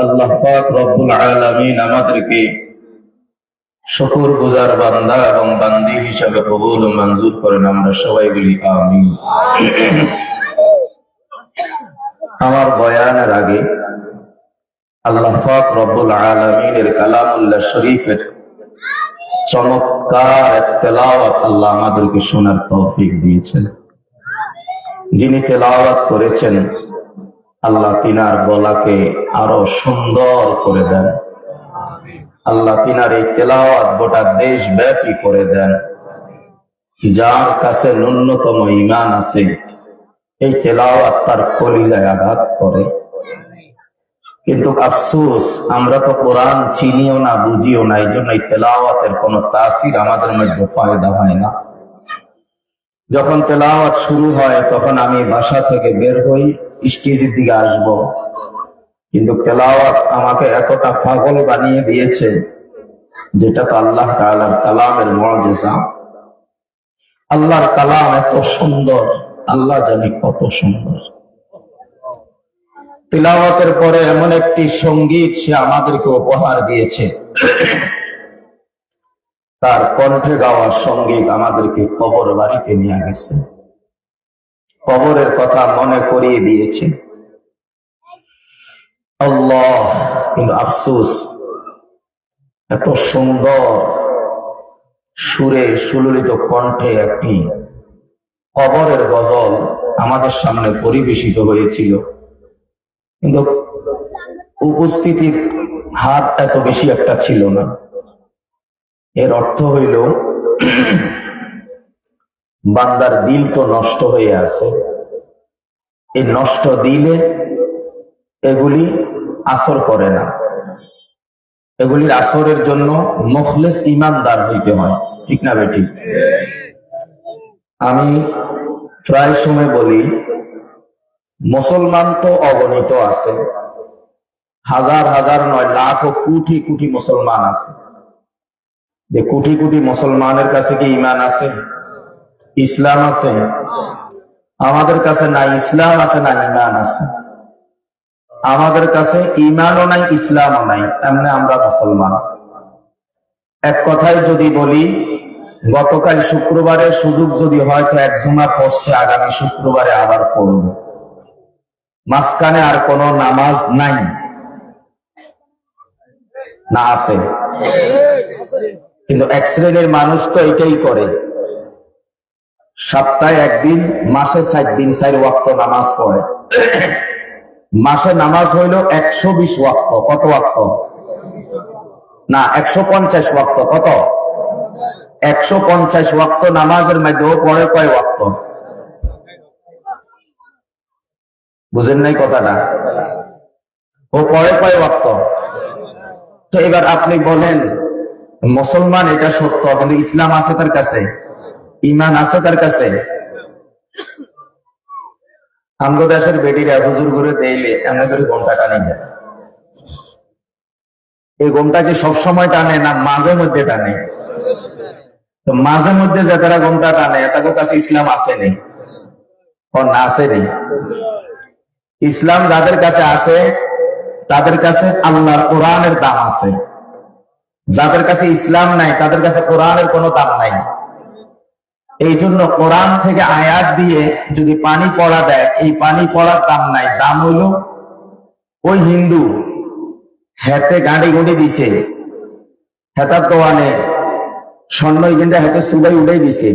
আল্লাহ পাক রব্বুল আলামিন আমাদেরকে শুকর গুজার বান্দা এবং বান্দি হিসেবে কবুল ও মঞ্জুর করেন। আমরা সবাই বলি আমিন। আমার বয়ানের আগে আল্লাহ পাক রব্বুল আলামিনের কালামুল্লাহ শরীফের চমৎকার তেলাওয়াত আল্লাহ আমাদেরকে শোনার তৌফিক দিয়েছেন। যিনি তেলাওয়াত করেছেন আল্লাহ তিনার গলাকে আরো সুন্দর করে দেন। আল্লাহ তিনার এই তেলাওয়াত গোটা দেশ ব্যাপী করে দেন। যার কাছে ন্যূনতম ঈমান আছে এই তেলাওয়াত তার কলিজায় আঘাত করে। কিন্তু আফসোস, আমরা তো কোরআন চিনিও না, বুঝিও না, এই জন্য এই তেলাওয়াতের কোনো তাসির আমাদের মধ্যে ফায়দা হয় না। যখন তেলাওয়াত শুরু হয় তখন আমি বাসা থেকে বের হই, স্টেজের দিকে আসব, কিন্তু তেলাওয়াত আমাকে এতটা পাগল বানিয়ে দিয়েছে, যেটা তো আল্লাহ তাআলার কালামের মুআজিজা। আল্লাহর কালাম এত সুন্দর, আল্লাহ জানি কত সুন্দর। তিলাওয়াতের পরে এমন একটি সঙ্গীত সে আমাদেরকে উপহার দিয়েছে, তার কণ্ঠে গাওয়া সঙ্গীত আমাদেরকে কবর বাড়িতে নিয়ে গেছে, কবরের কথা মনে করিয়ে দিয়েছে। আল্লাহ, কিন্তু আফসোস, এত সুন্দর সুরে সুললিত কণ্ঠে একটি কবরের গজল আমাদের সামনে পরিবেশিত হয়েছিল, কিন্তু উপস্থিতির হার এত বেশি একটা ছিল না। এর অর্থ হইল বান্দার দিল তো নষ্ট হয়ে আছে। এই নষ্ট দিলে এগুলি আসর করে না। এগুলির আসরের জন্য মুখলেস ইমানদার হইতে হয়, ঠিক না বেটি? আমি প্রায় সময় বলি, মুসলমান তো অগণিত আছে, হাজার হাজার নয়, লাখ ও কোটি কোটি মুসলমান আছে। যে কোটি কোটি মুসলমানের কাছে কি ঈমান আছে? ইসলাম আছে? আমাদের কাছে না ইসলাম আছে না ঈমান আছে। আমাদের কাছে ঈমানও নাই, ইসলামও নাই, এমনি আমরা মুসলমান। এক কথায় যদি বলি, গতকাল শুক্রবারে সুযোগ যদি হয় তো এক জুমা পড়ছে, আগামী শুক্রবারে আবার পড়ব। মাঝখানে আর কোন নামাজ নাই না? আছে। কিন্তু এক শ্রেণীর মানুষ তো এটাই করে, সপ্তাহে একদিন, মাসে 7 দিন 4 ওয়াক্ত নামাজ পড়ে। মাসে নামাজ হইল 120 ওয়াক্ত। কত ওয়াক্ত? না, 150 ওয়াক্ত। কত? 150 ওয়াক্ত নামাজের মধ্যেও পড়ে কয় ওয়াক্ত? বুঝেন নাই কথাটা? ও পড়ে কয় ওয়াক্ত? তো এবার আপনি বলেন, মুসলমান এটা সত্য, কিন্তু ইসলাম আছে তার কাছে? ঈমান আছে তার কাছে? আমগো দেশের বেটিরা হুজুর ঘুরে দেইলে এমন করে ঘন্টা টানে যায়। এই ঘন্টা কি সবসময় টানে না মাঝে মধ্যে টানে? তো মাঝে মধ্যে যে তারা ঘন্টা টানে, তাদের কাছে ইসলাম আছে নেই? না, আছে নেই। ইসলাম যাদের কাছে আছে তাদের কাছে আল্লাহর কোরআনের দাম আছে। যাদের কাছে ইসলাম নাই তাদের কাছে কোরআনের কোনো দাম নাই। এই জন্য কোরআন থেকে আয়াত দিয়ে যদি পানি পড়া দেয়, এই পানি পড়ার দাম নাই। দাম হইল ওই হিন্দু হেতে গাড়ি গুঁড়ি দিছে, হেতার দোয়ানে স্বর্ণ ইগিনটা হেতে সুবাই উঠাই দিছে।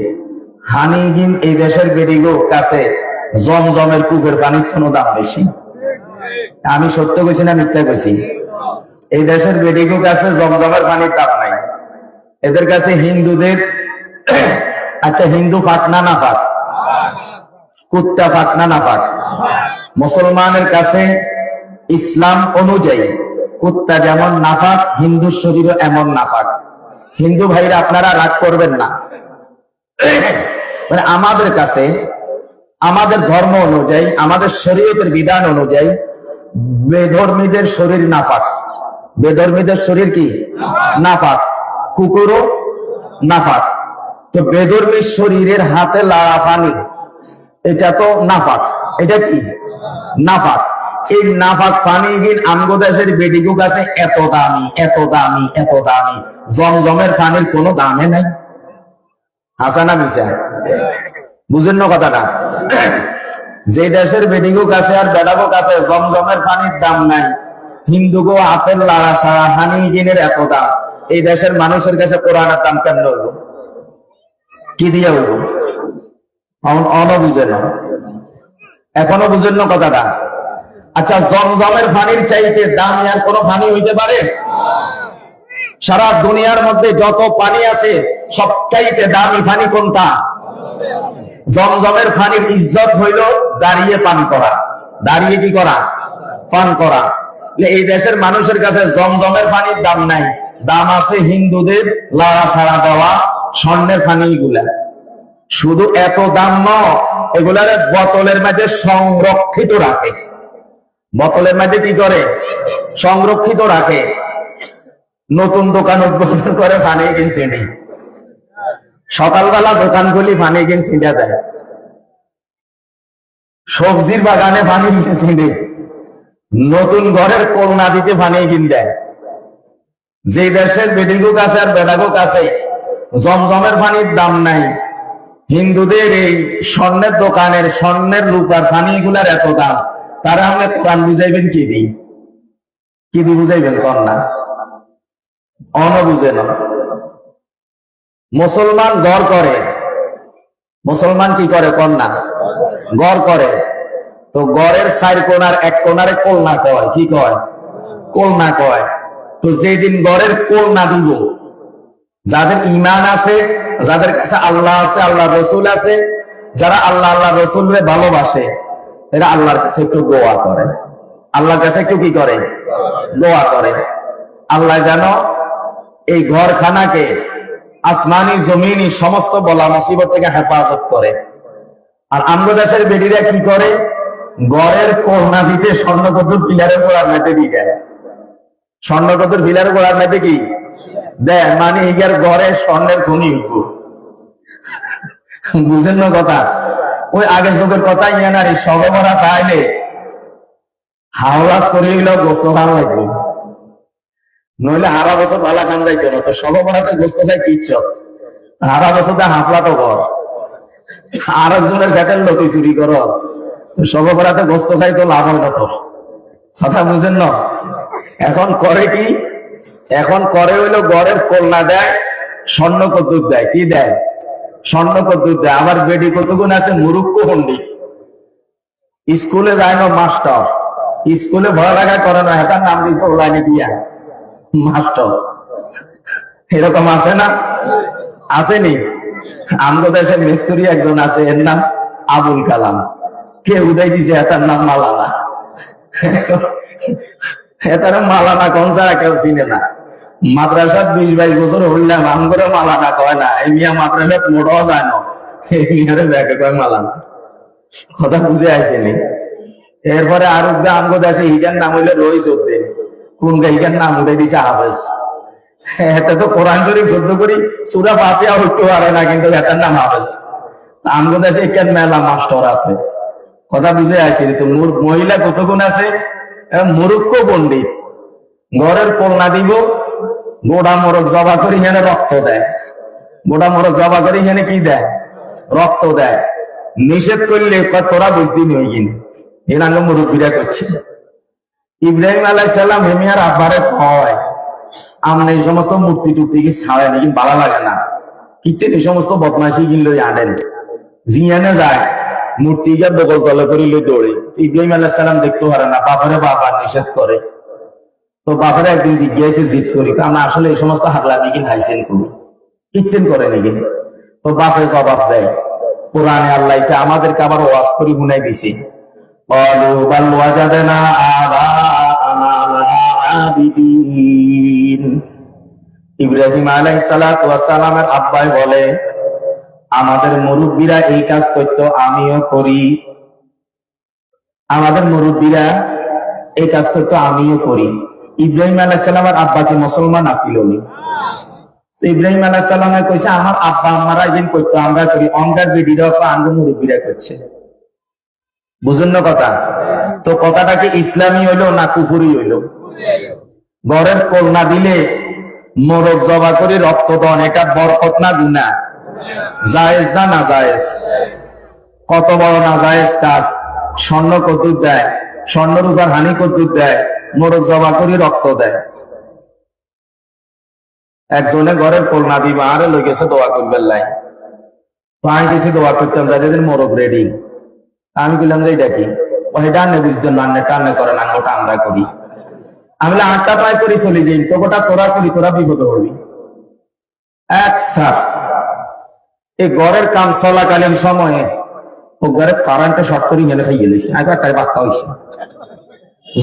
হানি ইগিন এই দেশের বেডিগো কাছে জমজমের কূপের পানির কোনো দাম বেশি। আমি সত্য কইছি না মিথ্যা কইছি? এই দেশের বেডিগো কাছে জমজমের পানির দাম নাই। এদের কাছে হিন্দুদের, আচ্ছা, হিন্দু ফাঁক না না ফাঁক? কুত্তা ফাঁক না না ফাঁক? মুসলমানের কাছে ইসলাম অনুযায়ী কুত্তা যেমন নাফাক, হিন্দু শরীরও এমন নাফাক। হিন্দু ভাইরা আপনারা রাগ করবেন না, মানে আমাদের কাছে, আমাদের ধর্ম অনুযায়ী, আমাদের শরীয়তের বিধান অনুযায়ী বেধর্মীদের শরীর নাফাক। বেধর্মীদের শরীর কি? নাফাক। কুকুরও নাফাক। তো বেধর্মীর শরীরের হাতে লাড়া পানি, এটা তো নাফাক। এটা কি? নাফাক। এই নাফাক পানি গিন আমগো দেশের বেডিগো কাছে এত দামি এত দামি এত দামি, জমজমের পানির কোনো দামে নাই। হাসানা মিশা বুঝেন না কথাটা? যে দেশের বেডিগো কাছে আর বেডাগো কাছে জমজমের পানির দাম নাই, হিন্দুগো আপেল লাড়া ছাড়া হানি গিনের এত দাম, এই দেশের মানুষের কাছে কোরআনের দাম কেমন হইব? কি দিয়ে হইব? বুঝেন না, এখনো বুঝেন না কথাটা? আচ্ছা, জমজমের পানির চাইতে দামি আর কোন পানি হইতে পারে? সারা দুনিয়ার মধ্যে যত পানি আছে সবচাইতে দামি পানি কোনটা? জমজমের পানির ইজ্জত হইল দাঁড়িয়ে পান করা। দাঁড়িয়ে কি করা? পান করা। এই দেশের মানুষের কাছে জমজমের পানির দাম নাই, দাম আছে হিন্দুদের লাড়া ছাড়া দেওয়া স্বর্ণের পানি গুলা। শুধু এত দাম নয়, এগুলার বোতলের মধ্যে সংরক্ষিত রাখে। বোতলের মধ্যে কি করে? সংরক্ষিত রাখে। নতুন দোকান উদ্বোধন করে পানি কিনছে নেই, সকালবেলা দোকান খুলি পানি কিনছি দেয়, সবজির বাগানে পানি কিনছি নেই, নতুন ঘরের কোলনা দিতে পানি কিন দেয়। যে দেশের বেডিগো কাছে আর বেডাগো কাছে জমজমের পানির দাম নাই, হিন্দুদের এই স্বর্ণের দোকানের স্বর্ণের রূপার পানিগুলার এত দাম, তারা আমরা কোরআন বুঝাইবেন কি দিই? কি দিয়ে বুঝাইবেন? কন্যা বুঝে না। মুসলমান গড় করে, মুসলমান কি করে? কন্যা গড় করে। তো গড়ের 4 কোণার 1 কোণারে কোলনা কয়। কি কয়? কোলনা কয়। তো যেদিন গড়ের কোলনা দিব, যাদের ঈমান আছে, যাদের কাছে আল্লাহ আছে, আল্লাহ রসুল আছে, যারা আল্লাহ আল্লাহ রসুলরে ভালোবাসে, এরা আল্লাহর কাছে একটু দোয়া করে। আল্লাহর কাছে একটু কি করে? দোয়া করে। আল্লাহ যেন এই ঘরখানাকে আসমানি জমিনি সমস্ত বলা মুসিবত থেকে হেফাজত করে। আর আমরা দেশের বেডিরা কি করে? গড়ের কোলনা দিতে স্বর্ণকদ্দুর পিলারের গোড়ার মেতে দিয়ে দেয়। স্বর্ণকদ্দুর পিলারের গোড়ার মেতে কি দেয়? মানে ইয়ার গড়ে স্বর্ণের খনি উঠবো। বুঝেন না কথা? ওই আগে যুগের কথা ইয়ে না রে, সবে মরা তাইলে হাওলাত করে গোস্ত খান লাগবে, নইলে হারা বছর ভালা খান যাইতো না। তো সবে মরাতে গোস্ত খাই কিচ্ছ, হারা বছর হাফলা তো কর, আর একজনের ঘাটের লোকে চুরি কর, তো সবে মরাতে গোস্ত খাই তো লাভ হয় না। তো কথা বুঝেন না? এখন করে কি? এখন করে হইলো গড়ের কোলনা দেয়, স্বর্ণ কদ্দুর দেয়। কি দেয়? স্বর্ণ কদ্দুর দেয়। আবার বেডি কতগুণ আছে মুরুক্ষ পণ্ডিত, স্কুলে যায় না মাস্টার, স্কুলে পড়ালেখা করে না, এটার নাম দিয়েছে ওলাইনে দিয়া মাস্টার। এরকম আছে না? আসেনি? আমাদের দেশের মিস্ত্রি একজন আছে, এর নাম আবুল কালাম। কে উদয় দিছে? এটার নাম মালানা। এটার মালানা কোন ছাড়া কেউ চিনে না। মাদ্রাসার 20-22 বছর হইলাম, আমগরে মালানা কয় না। এই মিয়া মাদ্রাসাত মোটাও যায় না, এই মিয়ারে ব্যাকে কয় মালানা। কথা বুঝে আসেনি? এরপরে আর আমগো দেশে হিগার নাম হইলে রইস উদ্দিন, কোন গায়িকার নাম উঠে দিছে হাফেজ। এটা তো কোরআন শরীফ শুদ্ধ করি সূরা ফাতিহা হইতে পারে না, কিন্তু এটার নাম হাফেজ। আমগো দেশে কেন মেলা মাস্টার আছে। কথা বুঝে আসেনি? তো মহিলা কতগুণ আছে, মুরুক্ষ পণ্ডিত। ঘরের কোলনা দিব, গোড়া মরক জবা করি এখানে রক্ত দেয়, গোড়া মরক জবা করি এখানে কি দেয়? রক্ত দেয়। নিষেধ করলে তোরা বুঝদিন হয়ে গিন, এর আগে মুরব্বীরা করছে। ইব্রাহিম আলাইহিস সালাম হেমিয়ার আব্বারে কয়, আমনে এই সমস্ত মূর্তি টুর্তি কি ছাড়ে নাকি ভালো লাগে না, কিচ্ছেন এই সমস্ত বদমাইশি কিনলো আনেন, জিয়ানে যায় মূর্তি গিয়ে বগল তলে করিলে দৌড়ে। ইব্রাহিম আলাইহিস সালাম দেখতে পারে না, বাবারে বাবা নিষেধ করে। তো বাবারে একদিন জিজ্ঞাসা জিদ করি, আমরা আসলে এই সমস্ত হাগলামি কিন হাইসেন করি, কিচ্ছেন করে নাকি? তো বাপে জবাব দেয়, কোরআনে আল্লাহ এটা আমাদেরকে আবার ওয়াজ করে শুনাই দিছে। ইব্রাহিম আলাইহিস সালাতু ওয়াস সালামের আব্বাই বলে, আমাদের মুরব্বীরা এই কাজ করতো, আমিও করি। আমাদের মুরব্বীরা এই কাজ করতো, আমিও করি। ইব্রাহিম আলাইহিস সালামের আব্বা কি মুসলমান আছিল? ইব্রাহিম আলাইহিস সালামে কইছে, আমার আব্বা আম্মারা একদিন করতো, আমরা করি। অঙ্গার বেডিরা আঙ্গ মুরব্বীরা করছে। বুঝুন না কথা? তো কথাটা কি ইসলামী হইলো না কুফুরি হইলো? ঘরের কোল না দিলে মোরগ জবা করে রক্ত দন, এটা বরকত না গুনাহ? জায়েজ না না জায়েজ? কত বড় না জায়েজ কাজ! স্বর্ণ কদ্দুর দেয়, স্বর্ণ রূপার হানি কদ্দুর দেয়, মোরগ জবা করে রক্ত দেয়। একজনে ঘরের কোল না দিবা আরে লই গেছে দোয়া করবেন লাই, তো আমি কিছু দোয়া করতাম যাদের মোরগ রেডি। আমি বললাম যে এটা কি? ওই ডানে বুঝতেন না, টানে করেন, ওটা আমরা করি। আমি আটটা পায় করি চলে যাই, তো ওটা তোরা করি, তোরা বিপদ হবি। এক সার এই ঘরের কাম চলাকালীন সময়ে ও ঘরে কারেন্টে শর্ট করে গেলে খাইয়ে দিয়েছে, একবারটাই বাক্কা হয়েছে।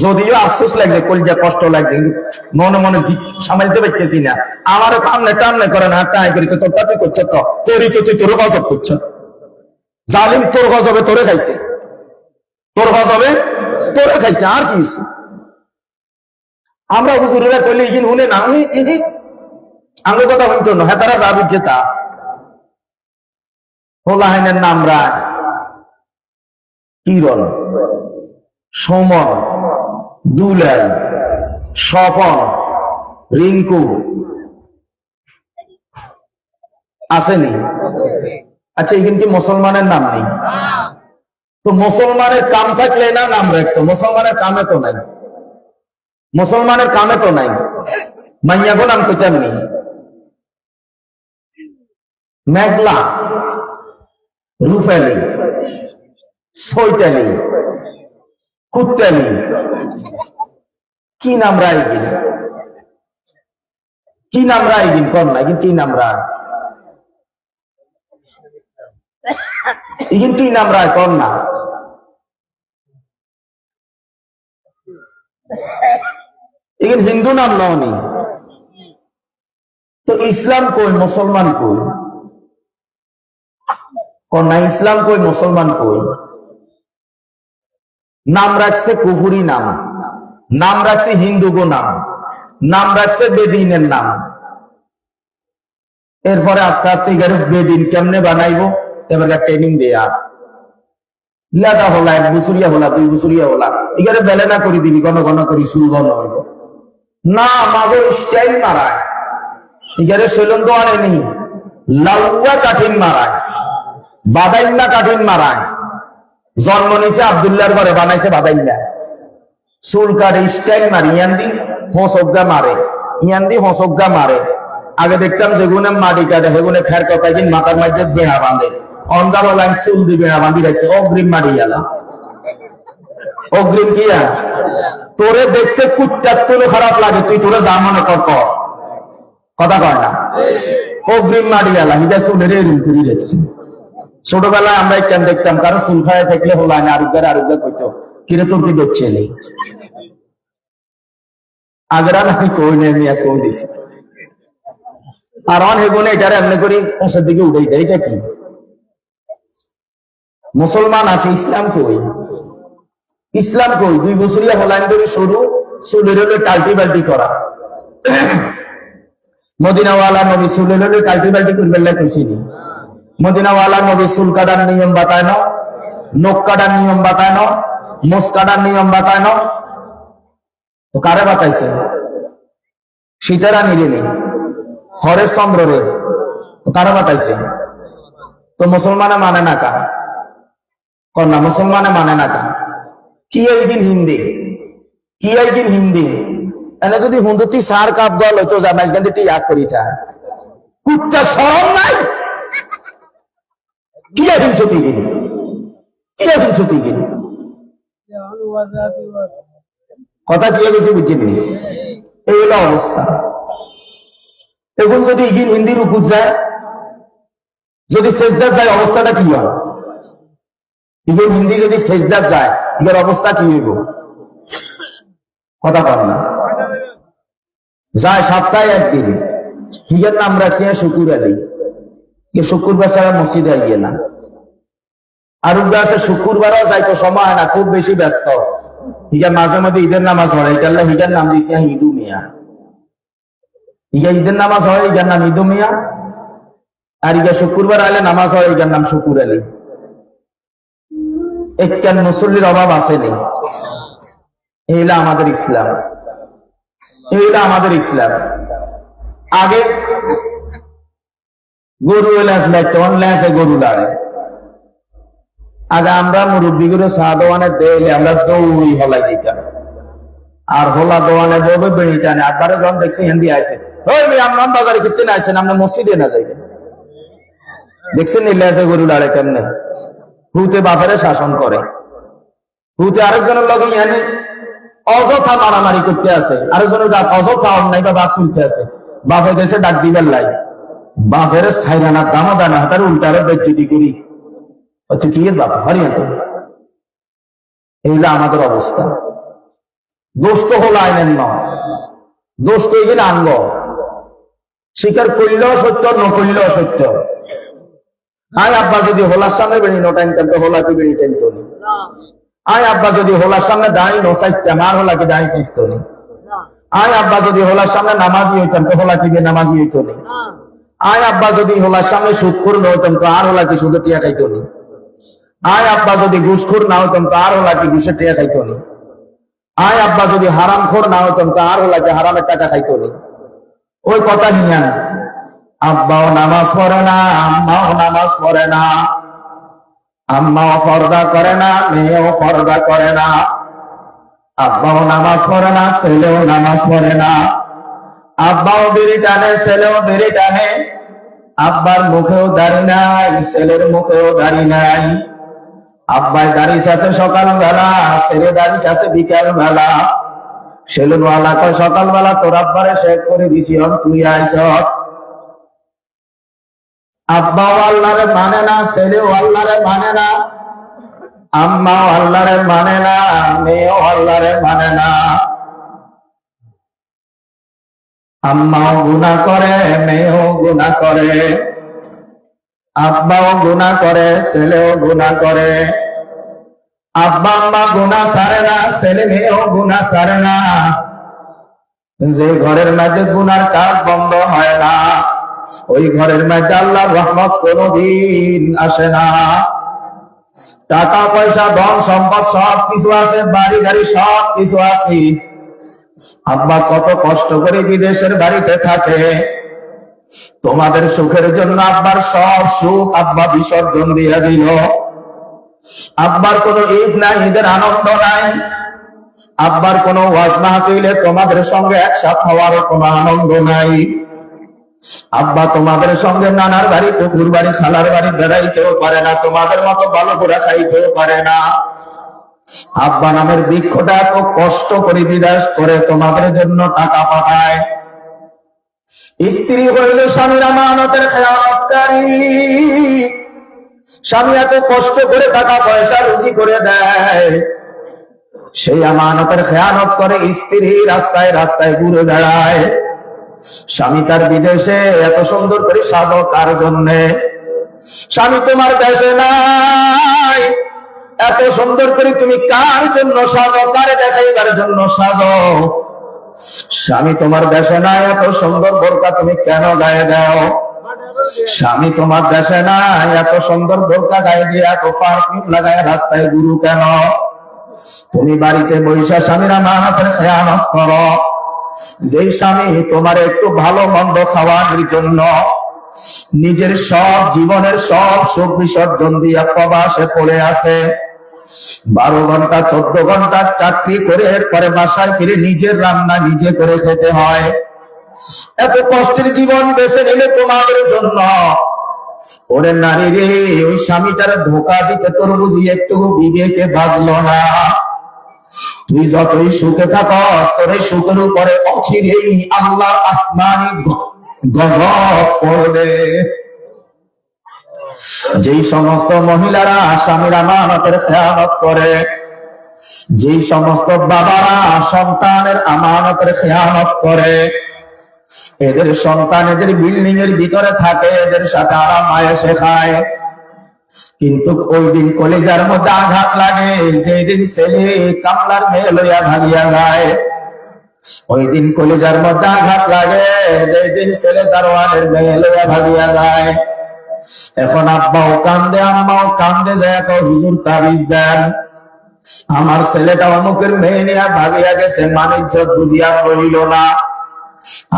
যদিও আফসোস লাগছে, কলিজা কষ্ট লাগছে, কিন্তু মনে মনে সামালতে পারতেছি না। আমারও কামনে টামনে করে না, হাতটা আয় করি, তো তোরটা তুই করছ, তো তোরই তো তুই তোর গজব করছ। জালিম তোর গজবে তোরে খাইছে, তোর গজবে তোরে খাইছে, আর কি হয়েছে? আমরা হুজুরেরা কইলে ইগিন হুনে না, আমার কথা শুনতো না, হ্যাঁ তারা যা বুঝছে তা। হোলাহাইনের নামরা কিরণ, সমন, দুলাল, স্বপন, রিঙ্কু আসেনি? আচ্ছা, এখানে কি মুসলমানের নাম নেই? তো মুসলমানের কাম থাকলে না নাম রাখতো, মুসলমানের কামে তো নাই, মুসলমানের কামে তো নাই, মাইয়াগো নাম কইতাম নি? মেঘলা, রুফালি, সৈতালি, কুত্তালি, কি নাম রাইগিন? কি নাম রাইগিন কর না, কি নাম রায়? ইগিন কি নাম রায় কর না? ইগিন হিন্দু নাম ননি। তো ইসলাম কই, মুসলমান কই? কর না, ইসলাম কই, মুসলমান কই? নাম রাখছে কুফুরি নাম, নাম রাখছে হিন্দু গো নাম, নাম রাখছে বেদিনের নাম। এরপরে আস্তে আস্তে এগারো বেদিন কেমনে বানাইবো এবার ট্রেনিং দেয়া, লাদা হলা, 1 বছরিয়া হলা, 2 বছরিয়া হলা, এগারো বেলে না করে দিবি, ঘন ঘন করি চুল ঘন হইব না। মাগো স্টাইল মারায়, এগারো সেলন তো আনে নেই, লাউয়া কাঠিন মারায়, বাদাইন্না কাঠিন মারায়। জন্ম নিছে আব্দুল্লাহর ঘরে, বানাইছে বাদাইন্না। চুল কাটে স্টাইল মারি, ইয়ান্দি হোসগা মারে, ইয়ান্দি হোসগা মারে। আগে দেখতাম যেগুনে মাটি কাটে সেগুনে খের কথায় দিন মাথার মধ্যে বেড়া বাঁধে, অন্ধার লাইন চুল দিয়ে বেড়া বাঁধি রাখছে, অগ্রিম মারি গেল। অগ্রিম কিয়া তোরে দেখতে কুত্তার তোলে খারাপ লাগে, তুই তোরে যা মনে কর কর, কথা কয় না? অগ্রিম মারি গেল, হিটা চুলের এরুম করে রাখছে। ছোটবেলায় আমরা কেন দেখতাম, কারো চুল খায় থাকলে হলো না, আরোগ্যার আরোগ্য করতো, কিরে তোর কি দেখছে নেই? আগরা নাকি কই নেই, মিয়া কই দিছি। আর অন হেগুনে এটারে এমনি করি ওসের দিকে উঠে দেয়, এটা কি? মুসলমান আছে, ইসলাম কই? ইসলাম কই? 2 বছরিয়া হলাইন ধরে সরু চুলের হলে টাল্টি বাল্টি করা। মদিনাওয়ালা নবী চুলের হলে টাল্টি বাল্টি করবেন কইছিনি? মদিনাওয়ালা নবী চুল কাটার নিয়ম বাতায় না, নখ কাটার নিয়ম বাতায় না, মোষ কাটার নিয়ম বাতায় না। তো কারে বাতাইছে? সীতারা নিলেনি, হরের চন্দ্রে, কারা বাতাইছে? তো মুসলমানে মানে না কা? কন্যা মুসলমানে মানে না কা? কি একদিন হিন্দি, কি একদিন হিন্দি এনে যদি হুন্দুতি সার কাপ গল হইতো জামাইজ গান্ধী তুই ইয়াদ করি থা কুত্তা শরম নাই? কি একদিন ছুটি গিন, কি একদিন ছুটি গিন, কথা কি গেছে বুঝছেননি? এই হলো অবস্থা। এখন যদি ইগিন হিন্দির উপর যায়, যদি সেজদার যায়, অবস্থাটা কি হয়? ইগিন হিন্দি যদি সেজদার যায়, ইগের অবস্থা কি হইব? কথা বল না। যায় সপ্তাহে একদিন, হিগের নাম রাখছে শুকুর আলী, শুক্রবার ছাড়া মসজিদে আইয়ে না। আরোগ্য আছে শুক্রবারও যাইতো সময় হয় না, খুব বেশি ব্যস্ত। হিগা মাঝে মধ্যে ঈদের নামাজ পড়ে, এটা হিগার নাম দিছে হিদু মিয়া। ইগা ঈদের নামাজ হয়, ইগার নাম ইদু মিয়া। আর ইগা শুক্রবার আইলে নামাজ হয়, ইগার নাম শুকুর আলী। একখান মুসল্লির অভাব আসেনি। এই হলো আমাদের ইসলাম, এই হলো আমাদের ইসলাম। আগে গরু ল্যাস লাগতো, ল্যাসে গরু দাঁড়ায়। আগে আমরা মুরব্বী করে চা দোয়ানে দিলে আমরা দৌড়ি হলাই যেতাম, আর হোলা দোয়ানে বলবে বেড়ি টানে। একবারে যখন দেখছি হিন্দি আছে, ওই আমরা বাজারে কিনতে না আসেন, আমরা মসজিদে না যাইবেন। দেখছেন ল্যাসে গরু দাঁড়ায় কেমনে? হুতে বাপেরে শাসন করে, হুতে আরেকজনের লগে ইয়ানে অযথা মারামারি করতে আছে, আরেকজনের অযথা অন্যায় বা বাদ তুলতে আছে। বাপে গেছে ডাক দিবেন লাই, বাপের সাইরানা দামা দানা হাতার উল্টারে বেজ্জতি করি, তুই কি এর বাপ হারিয়া তো। এইগুলো আমাদের অবস্থা। দোষ তো হলো আইনের নয়, দোষ তো এগুলো আঙ্গ। স্বীকার করলেও সত্য, ন করলেও সত্য। আয় আব্বা যদি হোলার সামনে বেড়ি নো টাইম তো হোলা কি বেড়ি টাইম তো নি। আয় আব্বা যদি হোলার সামনে দাঁড়ি নো চাইতাম, আর হোলা কি দাঁড়ি চাইত নি। আয় আব্বা যদি হোলার সামনে নামাজি হইতাম তো হোলা কি নামাজি হইত নি। আয় আব্বা যদি হোলার সামনে সুদখোর না হইতাম তো আর হোলা কি সুদে টিয়া খাইত নি। আয় আব্বা যদি ঘুষখোর না হইতাম তো আর হোলা কি ঘুষের টিয়া খাইত নি। আয় আব্বা যদি হারামখোর না হইতাম তো আর হোলা কি হারামের টাকা খাইত নি। ওই কথা হিয়ান, আব্বাও নামাজ পড়ে না, আম্মাও নামাজ পড়ে না, আম্মাও পর্দা করে না, মেয়েও পর্দা করে না। আব্বাও নামাজ পড়ে না, ছেলেও নামাজ পড়ে না। আব্বাও বিড়ি টানে, ছেলেও বিড়ি টানে। আব্বার মুখেও দাড়ি নাই, ছেলের মুখেও দাড়ি নাই। আব্বাই দাড়ি আছে সকালবেলা, ছেলে দাড়ি আছে বিকাল বেলা। সেলুনওয়ালা কয় সকালবেলা তোর আব্বারে শেভ করে দিছি, তুই আইস। আব্বাও আল্লাহরে মানে না, ছেলেও আল্লাহরে মানে না। আম্মাও আল্লাহরে মানে না, মেয়েও আল্লাহরে মানে না। আম্মাও গুনাহ করে, মেয়েও গুনাহ করে। আব্বাও গুনাহ করে, ছেলেও গুনাহ করে। আব্বা আম্মা গুনাহ ছাড়ে না, ছেলে মেয়েও গুনাহ ছাড়ে না। যে ঘরের মধ্যে গুনার কাজ বন্ধ হয় না, ওই ঘরের মধ্যে আল্লাহর রহমত কোনদিন আসে না। টাকা পয়সা ধন সম্পদ সব কিছু আছে, বাড়ি গাড়ি সব কিছু আছে। আব্বা কত কষ্ট করে বিদেশের বাড়িতে থাকে, তোমাদের সুখের জন্য আব্বার সব সুখ আব্বা বিসর্জন দিয়ে দিল। আব্বার কোনো ঈদ নাই, ঈদের আনন্দ নাই। আব্বার কোনো ওয়াজ মাহফিলে তোমাদের সঙ্গে একসাথে হওয়ারও কোনো আনন্দ নাই। আব্বা তোমাদের সঙ্গে নানার বাড়ি, কুকুর বাড়ি, খালার বাড়ি বেড়াইতেও পারে না, তোমাদের মতো ভালো করে খাইতেও পারে না। আব্বা নামের বৃক্ষটা এত কষ্ট করে বিদেশ করে তোমাদের জন্য টাকা পাঠায়। স্ত্রী হইল স্বামীর আমানতের খেয়ানতকারী। স্বামী এত কষ্ট করে টাকা পয়সা রুজি করে দেয়, সেই আমানতের খেয়ানত করে স্ত্রী রাস্তায় রাস্তায় ঘুরে বেড়ায়। স্বামী তার বিদেশে এত সুন্দর করে সাজো তার জন্যে। স্বামী তোমার দেশে নাই, এত সুন্দর করে তুমি কার জন্য সাজো, কারে দেখাইবার জন্য সাজো। স্বামী তোমার দেশে নাই, এত সুন্দর বোরকা তুমি কেন গায়ে দাও? স্বামী তোমার দেশে নাই, এত সুন্দর বোরকা গায়ে দিয়ে এত পারফিউম লাগায় রাস্তায় ঘুরু কেন? তুমি বাড়িতে বৈশা স্বামীর আমানতের খেয়ানত করো। যেই স্বামী তোমার একটু ভালো মন্দ খাওয়ানোর জন্য নিজের সব জীবনের সব সুখ বিসর্জন দিয়ে প্রবাসে পড়ে আছে, 12 ঘন্টা 14 ঘন্টা চাকরি করে এরপরে বাসায় ফিরে নিজের রান্না নিজে করে খেতে হয়। এত কষ্টের জীবন বেছে নিলে তোমাদের জন্য। ওরে নারী রে, ওই স্বামীটারে ধোকা দিতে তোর বুঝি একটু বিবেকে বাঁধলো না। তুই যতই সুখে থাকস, তোর এই সুখের উপরে অচিরেই আল্লাহ আসমানি গজব পড়বে। যেই সমস্ত মহিলারা স্বামীর আমানতের খেয়ানত করে, যেই সমস্ত বাবারা সন্তানের আমানতের খেয়ানত করে, এদের সন্তান এদের বিল্ডিং এর ভিতরে থাকে, এদের সাথে আরাম আয়েশে খায়। কিন্তু ওই দিন কলিজার মধ্যে আঘাত লাগে যেদিন ছেলে কামলার মেয়ে লইয়া ভাগিয়া যায়। ওই দিন কলিজার মধ্যে আঘাত লাগে যেদিন ছেলে দারোয়ানের মেয়ে লইয়া ভাগিয়া যায়। এখন আব্বাও কান্দে, আম্মাও কান্দে, যায় তো হুজুর তাবিজ দেন। আমার ছেলেটা অমুকের মেয়ে নিয়ে ভাগিয়া গেছে, মানিজ্য বুঝিয়া রইল না।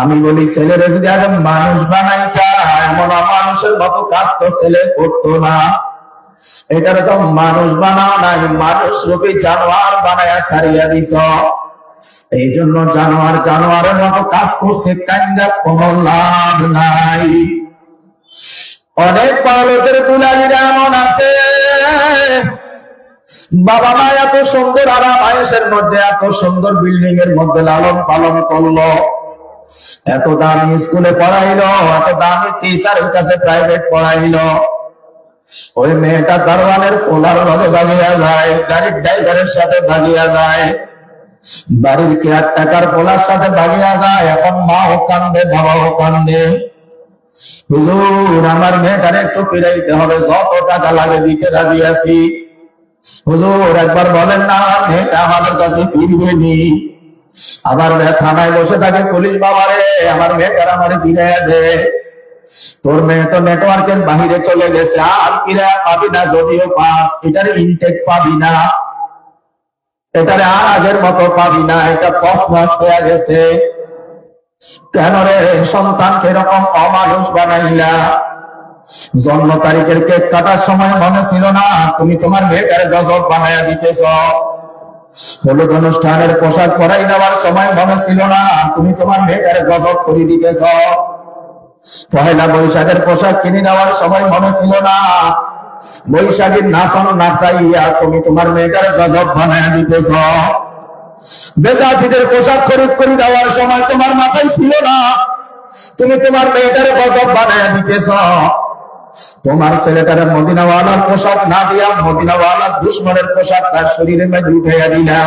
আমি বলি ছেলেরে যদি আগে মানুষ বানাইতা, এমন অমানুষের মতো কাজ তো ছেলে করতো না। এটার তো মানুষ বানাও নাই, মানুষ রূপী জানোয়ার বানায়া ছাড়িয়া দিছ। এই জন্য জানোয়ারের মতো কাজ করছে, কান্দা কোনো লাভ নাই। অনেক পালকের দুলালিরা এমন আছে, বাবা মা এত সুন্দর আরাম আয়েশের মধ্যে, এত সুন্দর বিল্ডিং এর মধ্যে লালন পালন করলো, এত দামি স্কুলে পড়াইলো, এত দামি টিচারের কাছে প্রাইভেট পড়াইলো। ওই মেয়েটা দারোয়ানের ফোলার লগে ভাগিয়া যায়, গাড়ির ড্রাইভারের সাথে ভাগিয়া যায়, বাড়ির কেয়ারটেকার ফোলার সাথে ভাগিয়া যায়। এখন মাও কান্দে, বাবাও কান্দে, হুজুর আমার মেয়েটারে একটু ফিরাইতে হবে, যত টাকা লাগে দিতে রাজি আছি। হুজুর একবার বলেন না, আমার মেয়েটা আমাদের কাছে ফিরবে নি। আবার থানায় বসে থাকে পুলিশ, বাবারে আমার মেয়েটার আমারে ফিরাইয়া দে। তোর মেয়ে তো নেটওয়ার্কের বাহিরে চলে গেছে, আর ফিরে পাবি না, যদিও পাস এটার ইনটেক পাবি না, এটারে আর আগের মতো পাবি না, এটা তছনছ হয়ে গেছে। কেন রে সন্তানকে এরকম অমানুষ বানাইলা? জন্ম তারিখের কেক কাটার সময় মনে ছিল না তুমি তোমার মেয়েটারে গজব বানাইয়া দিতেছ? হলুদ অনুষ্ঠানের পোশাক পরাই দেওয়ার সময় মনে ছিল না তুমি তোমার মেয়েটারে গজব করে দিতেছ? পয়লা বৈশাখের পোশাক কিনে দেওয়ার সময় মনে ছিল না বৈশাখীর নাচন নাচাইয়া তুমি তোমার মেয়েটারে গজব বানাইয়া দিতেছ? বেজাতিদের পোশাক খরিদ করে দেওয়ার সময় তোমার মাথায় ছিল না তুমি তোমার মেয়েটারে গজব বানাইয়া দিতেছ? তোমার ছেলেটারে মদিনাওয়ালার পোশাক না দিয়া মদিনাওয়ালার দুশ্মনের পোশাক তার শরীরের মধ্যে উঠাইয়া দিলা।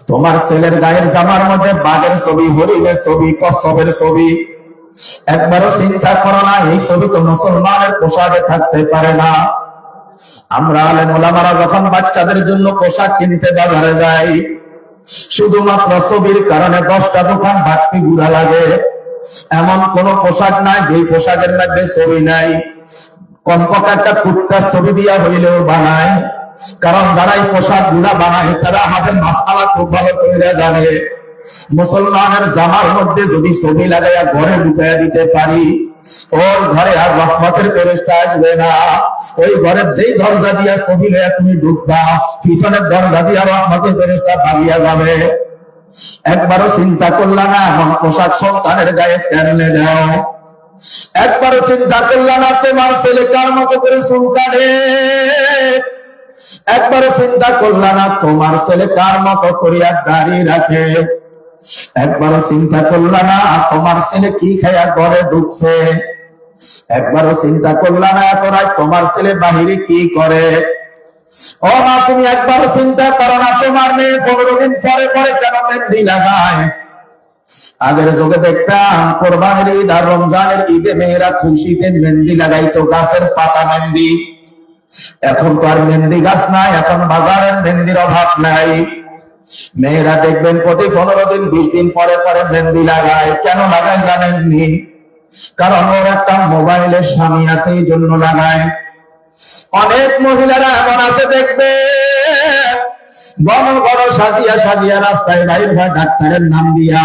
তোমার ছেলের গায়ের জামার মধ্যে বাঘের ছবি, হরিণের ছবি, কচ্ছপের ছবি। একবারও চিন্তা করো না এই ছবি তো মুসলমানের পোশাকে থাকতে পারে না। আমরা আলেম ওলামারা যখন বাচ্চাদের জন্য পোশাক কিনতে বাজারে যাই, শুধুমাত্র ছবির কারণে 10টা দোকান ভাটকি ঘুরা লাগে। এমন কোন পোশাক নাই যে পোশাকের মধ্যে ছবি নাই। কমপক্ষে একটা কুত্তার ছবি দিয়া হইলেও বানায়, কারণ যারা এই পোশাক গুলা বানায় তারা আমাদের মাসআলা খুব ভালো করে জানে। মুসলমানের জামার মধ্যে যদি ছবি লাগাইয়া ঘরে ঢুকাইয়া দিতে পারি, ওর ঘরে আর রহমতের ফেরেশতা আসবে না। ওই ঘরের যেই দরজা দিয়া ছবি লইয়া তুমি ঢুকবা, পিছনের দরজা দিয়া রহমতের ফেরেশতা ভাগিয়া যাবে। একবারও চিন্তা করলা না এমন পোশাক সন্তানের গায়ে কেমনে দাও? একবারও চিন্তা করলা না তোমার ছেলে কার মতো করে চুল কাটে? একবারও চিন্তা করলা না তোমার ছেলে কার মতো করিয়া দাড়ি রাখে? একবারও চিন্তা করলা না তোমার ছেলে কি খাইয়া ঘরে ঢুকছে? একবারও চিন্তা করলা না তোরা তোমার ছেলে বাহিরে কি করে? ও মা, তুমি একবারও চিন্তা করো না তোমার মেয়ে 15 দিন পরে পরে কেন মেহেন্দি লাগায়? আগের যুগে দেখতাম কোরবানির ঈদ আর রমজানের ঈদে মেয়েরা খুশিতে মেহেন্দি লাগাইতো, গাছের পাতা মেহেন্দি। এখন তো আর মেহেন্দি গাছ নাই, এখন বাজারের মেহেন্দির অভাব নাই। মেয়েরা দেখবেন প্রতি 15 দিন 20 দিন পরে পরে মেহেন্দি লাগায়। কেন লাগায় জানেননি? কারণ ওর একটা মোবাইলের স্বামী আছে, এই জন্য লাগায়। অনেক মহিলারা এমন আছে দেখবে ঘন ঘন সাজিয়া সাজিয়া রাস্তায় বাইর হয় ডাক্তারের নাম দিয়া।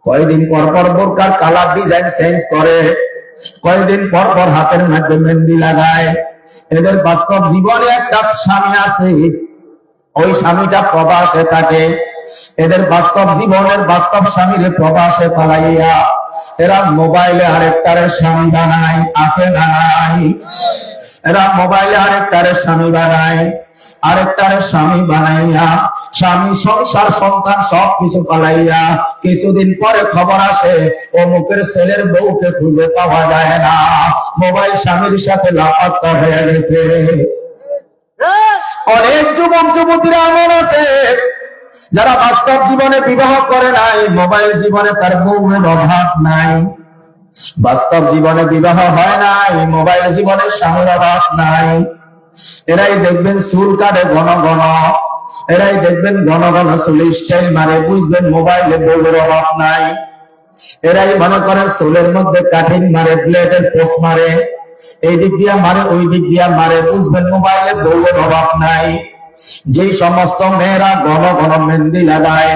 কয়দিন পর পর বোরকার কালার ডিজাইন চেঞ্জ করে, কয়দিন পর পর হাতের মধ্যে মেহেন্দি লাগায়। এদের বাস্তব জীবনে একটা স্বামী আছে, ওই স্বামীটা প্রবাসে থাকে। এদের বাস্তব জীবনের বাস্তব স্বামীর প্রবাসে পালাইয়া এরা মোবাইলে আরেকটারে স্বামী বানায়। আছে না নাই? এরা মোবাইলে আরেকটারে স্বামী বানায়, আরেকটারে স্বামী বানাইয়া স্বামী সংসার সন্তান সবকিছু পালাইয়া কিছুদিন পরে খবর আসে অমুকের ছেলের বউকে খুঁজে পাওয়া যায় না, মোবাইল স্বামীর সাথে লাপাত্তা হয়ে গেছে। অনেক যুবক যুবতীরা এমন আছে যারা বাস্তব জীবনে বিবাহ করে নাই, মোবাইল জীবনে তার বউয়ের অভাব নাই। বাস্তব জীবনে বিবাহ হয় নাই, মোবাইল জীবনে স্বামীর অভাব নাই। এরাই দেখবেন চুল কাটে ঘন ঘন, এরাই দেখবেন ঘন ঘন চুলে স্টাইল মারে, বুঝবেন মোবাইলে বউয়ের অভাব নাই। এরাই মনে করে চুলের মধ্যে কাঠিন মারে, ব্লেডের পোস্ট মারে, এই দিক দিয়া মারে ওই দিক দিয়া মারে, বুঝবেন মোবাইলে বউয়ের অভাব নাই। যে সমস্ত মেয়েরা ঘন ঘন মেহেন্দি লাগায়,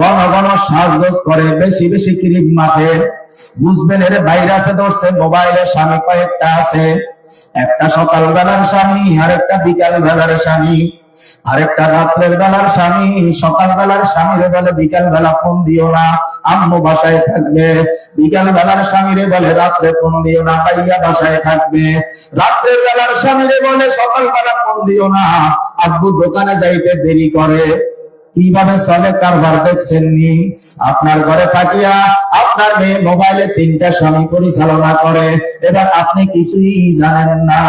ঘন ঘন সাজগোজ করে, বেশি বেশি ক্রিম মাখে, বুঝবেন এর ভাইরাসে ধরছে। মোবাইলে স্বামী কয়েকটা আছে, একটা সকাল বেলার স্বামী, আরেকটা বিকাল বেলার স্বামী, আরেকটা রাত্রের বেলার স্বামী। সকাল বেলার স্বামীরে বলে বিকাল বেলা ফোন দিও না, আম্মু বাসায় থাকবে। বিকাল বেলার স্বামীরে বলে রাত্রে ফোন দিও না, ভাইয়া বাসায় থাকবে। রাত্রের বেলার স্বামীরে বলে সকাল বেলা ফোন দিও না, আব্বু দোকানে যাইতে দেরি করে। কিভাবে চলে কারবার দেখছেন নি? আপনার ঘরে থাকিয়া আপনার মেয়ে মোবাইলে 3টা স্বামী পরিচালনা করে, এবার আপনি কিছুই জানেন না।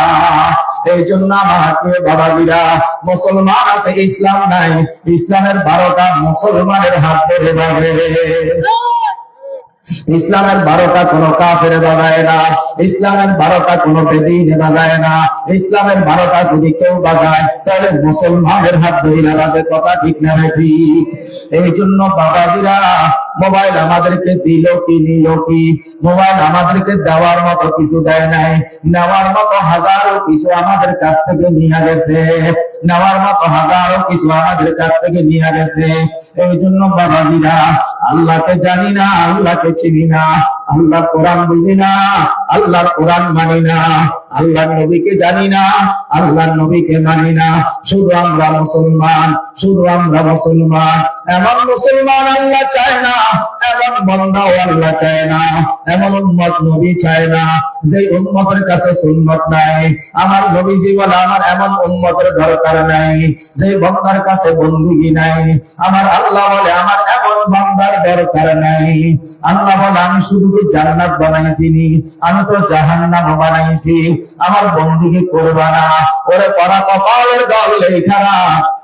এই জন্য আমার প্রিয় বাবাজিরা, মুসলমান আছে ইসলাম নাই, ইসলামের 12টা মুসলমানের হাত ধরে বাজে। ইসলামের 12টা কোন কাফের বাজায় না, ইসলামের 12টা কোন বেদীনে বাজায় না। ইসলামের 12টা যদি কেউ বাজায় তাহলে মুসলমানের হাত ধরে বাজে। কথা ঠিক না নাকি? এই জন্য বাবাজিরা, মোবাইল আমাদেরকে দিল কি নিল কি? মোবাইল আমাদেরকে দেওয়ার মতো কিছু দেয় নাই, নেওয়ার মতো হাজারো কিছু আমাদের কাছ থেকে নিয়ে গেছে, নেওয়ার মতো হাজারো কিছু আমাদের কাছ থেকে নিয়ে গেছে। এই জন্য বাবাজিরা, আল্লাহকে জানি না, আল্লাহকে চিনি না, আল্লাহ কোরআন বুঝি না, আল্লাহর কোরআন মানি না, আল্লাহর নবীকে জানি না, আল্লাহর নবীকে মানি না। শুধু আমরা মুসলমান, শুধু আমরা মুসলমান। এমন মুসলমান আল্লাহ চায় না, এমন বান্দাও আল্লাহ চায় না, এমন উম্মত নবী চায় না যে উম্মতের কাছে সুন্নাত নাই। আমার নবীজি বলে আমার এমন উম্মতের দরকার নাই যে বান্দার কাছে বন্দেগী নাই। আমার আল্লাহ বলে আমার এমন বান্দার দরকার নাই। আল্লাহ বলে আমি শুধু কি জান্নাত বানাইছি নি, আমি তো জাহান্নাম বানাইছি। আমার বন্দেগী করবা না, ওরে পরা কপালের দল লেখারা,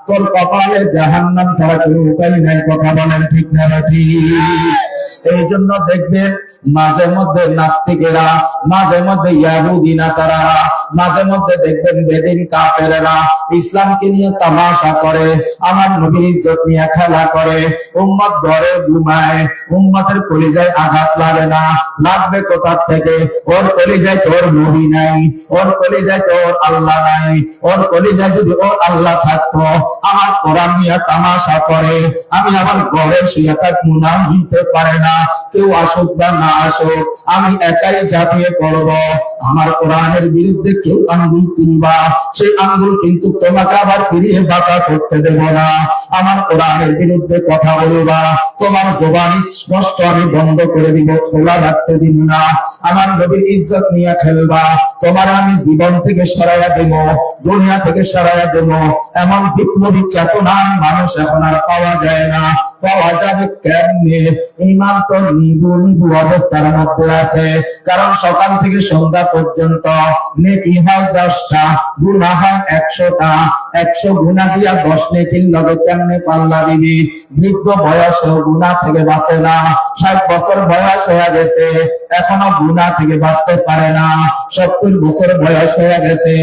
তোর কপালে জাহান্নাম ছাড়া কোনো উপায় নাই। কথা বলেন ঠিক না নাকি? এই জন্য দেখবেন মাঝে মধ্যে নাস্তিকেরা, মাঝে মধ্যে ইয়াহুদি নাসারারা, মাঝে মধ্যে দেখবেন বেদিন কাফেরেরা ইসলামকে নিয়ে তামাশা করে, আমার নবীর ইজ্জত নিয়ে খেলা করে। উম্মত ঘরে ঘুমায়, উম্মতের কলিজায় আঘাত লাগে না। লাগবে কোথা থেকে? ওর কলিজায় তোর নবী নাই, ওর কলিজায় তোর আল্লাহ নাই। ওর কলিজায় যদি ওর আল্লাহ থাকতো, আমার কোরআন নিয়ে তামাশা করে, আমি আমার ঘরে শুয়ে থাকবো না, নিতে পারে না। কেউ আসুক বা না আসুক, আমি একাই ঝাঁপিয়ে পড়ব। আমার কোরআনের বিরুদ্ধে কেউ আঙ্গুল তুলবা, সেই আঙ্গুল কিন্তু তোমাকে আবার ফিরিয়ে বাঁকা করতে দেব না। আমার কোরআনের বিরুদ্ধে কথা বলবা, তোমার জবান স্পষ্ট আমি বন্ধ করে দিব, খোলা রাখতে দিব না। আমার নবীর ইজ্জত নিয়ে খেলবা, তোমার আমি জীবন থেকে সরাইয়া দেব, দুনিয়া থেকে সরাইয়া দেব। এমন বিপ্লবী চেতনার মানুষ এখন আর পাওয়া যায় না। পাওয়া যাবে কেমনে? ইমান তো নিবু নিবু অবস্থার মধ্যে আছে। কারণ সকাল থেকে সন্ধ্যা পর্যন্ত নেকি হয় 10টা, গুনাহ হয় 100টা। 100 গুনাহ দিয়া 10 নেকির লগে কেমনে পাল্লা দিবি? বৃদ্ধ বয়সেও গুনাহ থেকে বাঁচে না। 60 বছর বয়স হয়ে গেছে, এখনো গুনাহ থেকে বাঁচতে পারে না। 70 বছর বয়স হয়ে গেছে,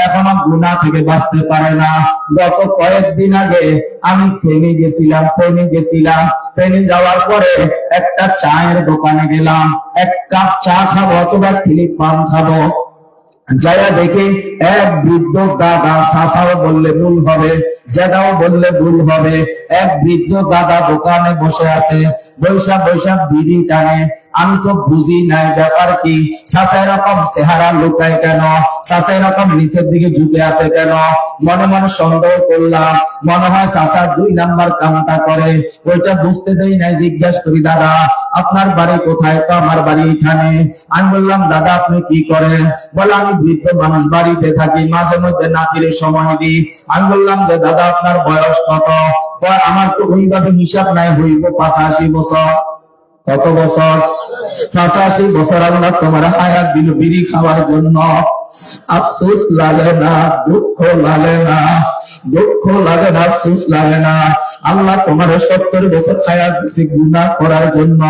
এখনো গুনাহ থেকে বাঁচতে পারে না। গত কয়েকদিন আগে আমি ফেনী গেছিলাম, ফেনী যাওয়ার পরে একটা চায়ের দোকানে গেলাম, 1 কাপ চা খাবো অথবা ফিলিপ পান খাবো। যারা দেখে এক বৃদ্ধ দাদা, চাচাও বললে ভুল হবে, জেদাও বললে ভুল হবে, এক বৃদ্ধ দাদা দোকানে বসে আছে, বৈশা বৈশা বিড়ি টানে। আমি তো বুঝি নাই ব্যাপার কি, চাচা এরকম চেহারা লুকায় কেন, চাচা এরকম নিচের দিকে ঝুঁকে আছে কেন? মনে মনে সন্দেহ করলাম, মনে হয় চাচা 2 নাম্বার কামটা করে। ওইটা বুঝতে দেই নাই, জিজ্ঞাসা করি দাদা আপনার বাড়ি কোথায়? তো আমার বাড়ি এখানে। আমি বললাম দাদা আপনি কি করেন? বলে আমি বৃদ্ধ মানুষ, বাড়িতে থাকি, মাঝে মধ্যে নাতিরে সময় দিই। আমি বললাম যে দাদা আপনার বয়স কত? আমার তো ওইভাবে হিসাব নাই, হইব 85 বছর। কত বছর? 85 বছর। আল্লাহ তোমার হায়াত দিল বিড়ি খাওয়ার জন্য। আফসোস লাগে না, দুঃখ লাগে না, দুঃখ লাগে না, আফসোস লাগে না। আল্লাহ তোমার 70 বছর হায়াত দিছে গুনাহ করার জন্য।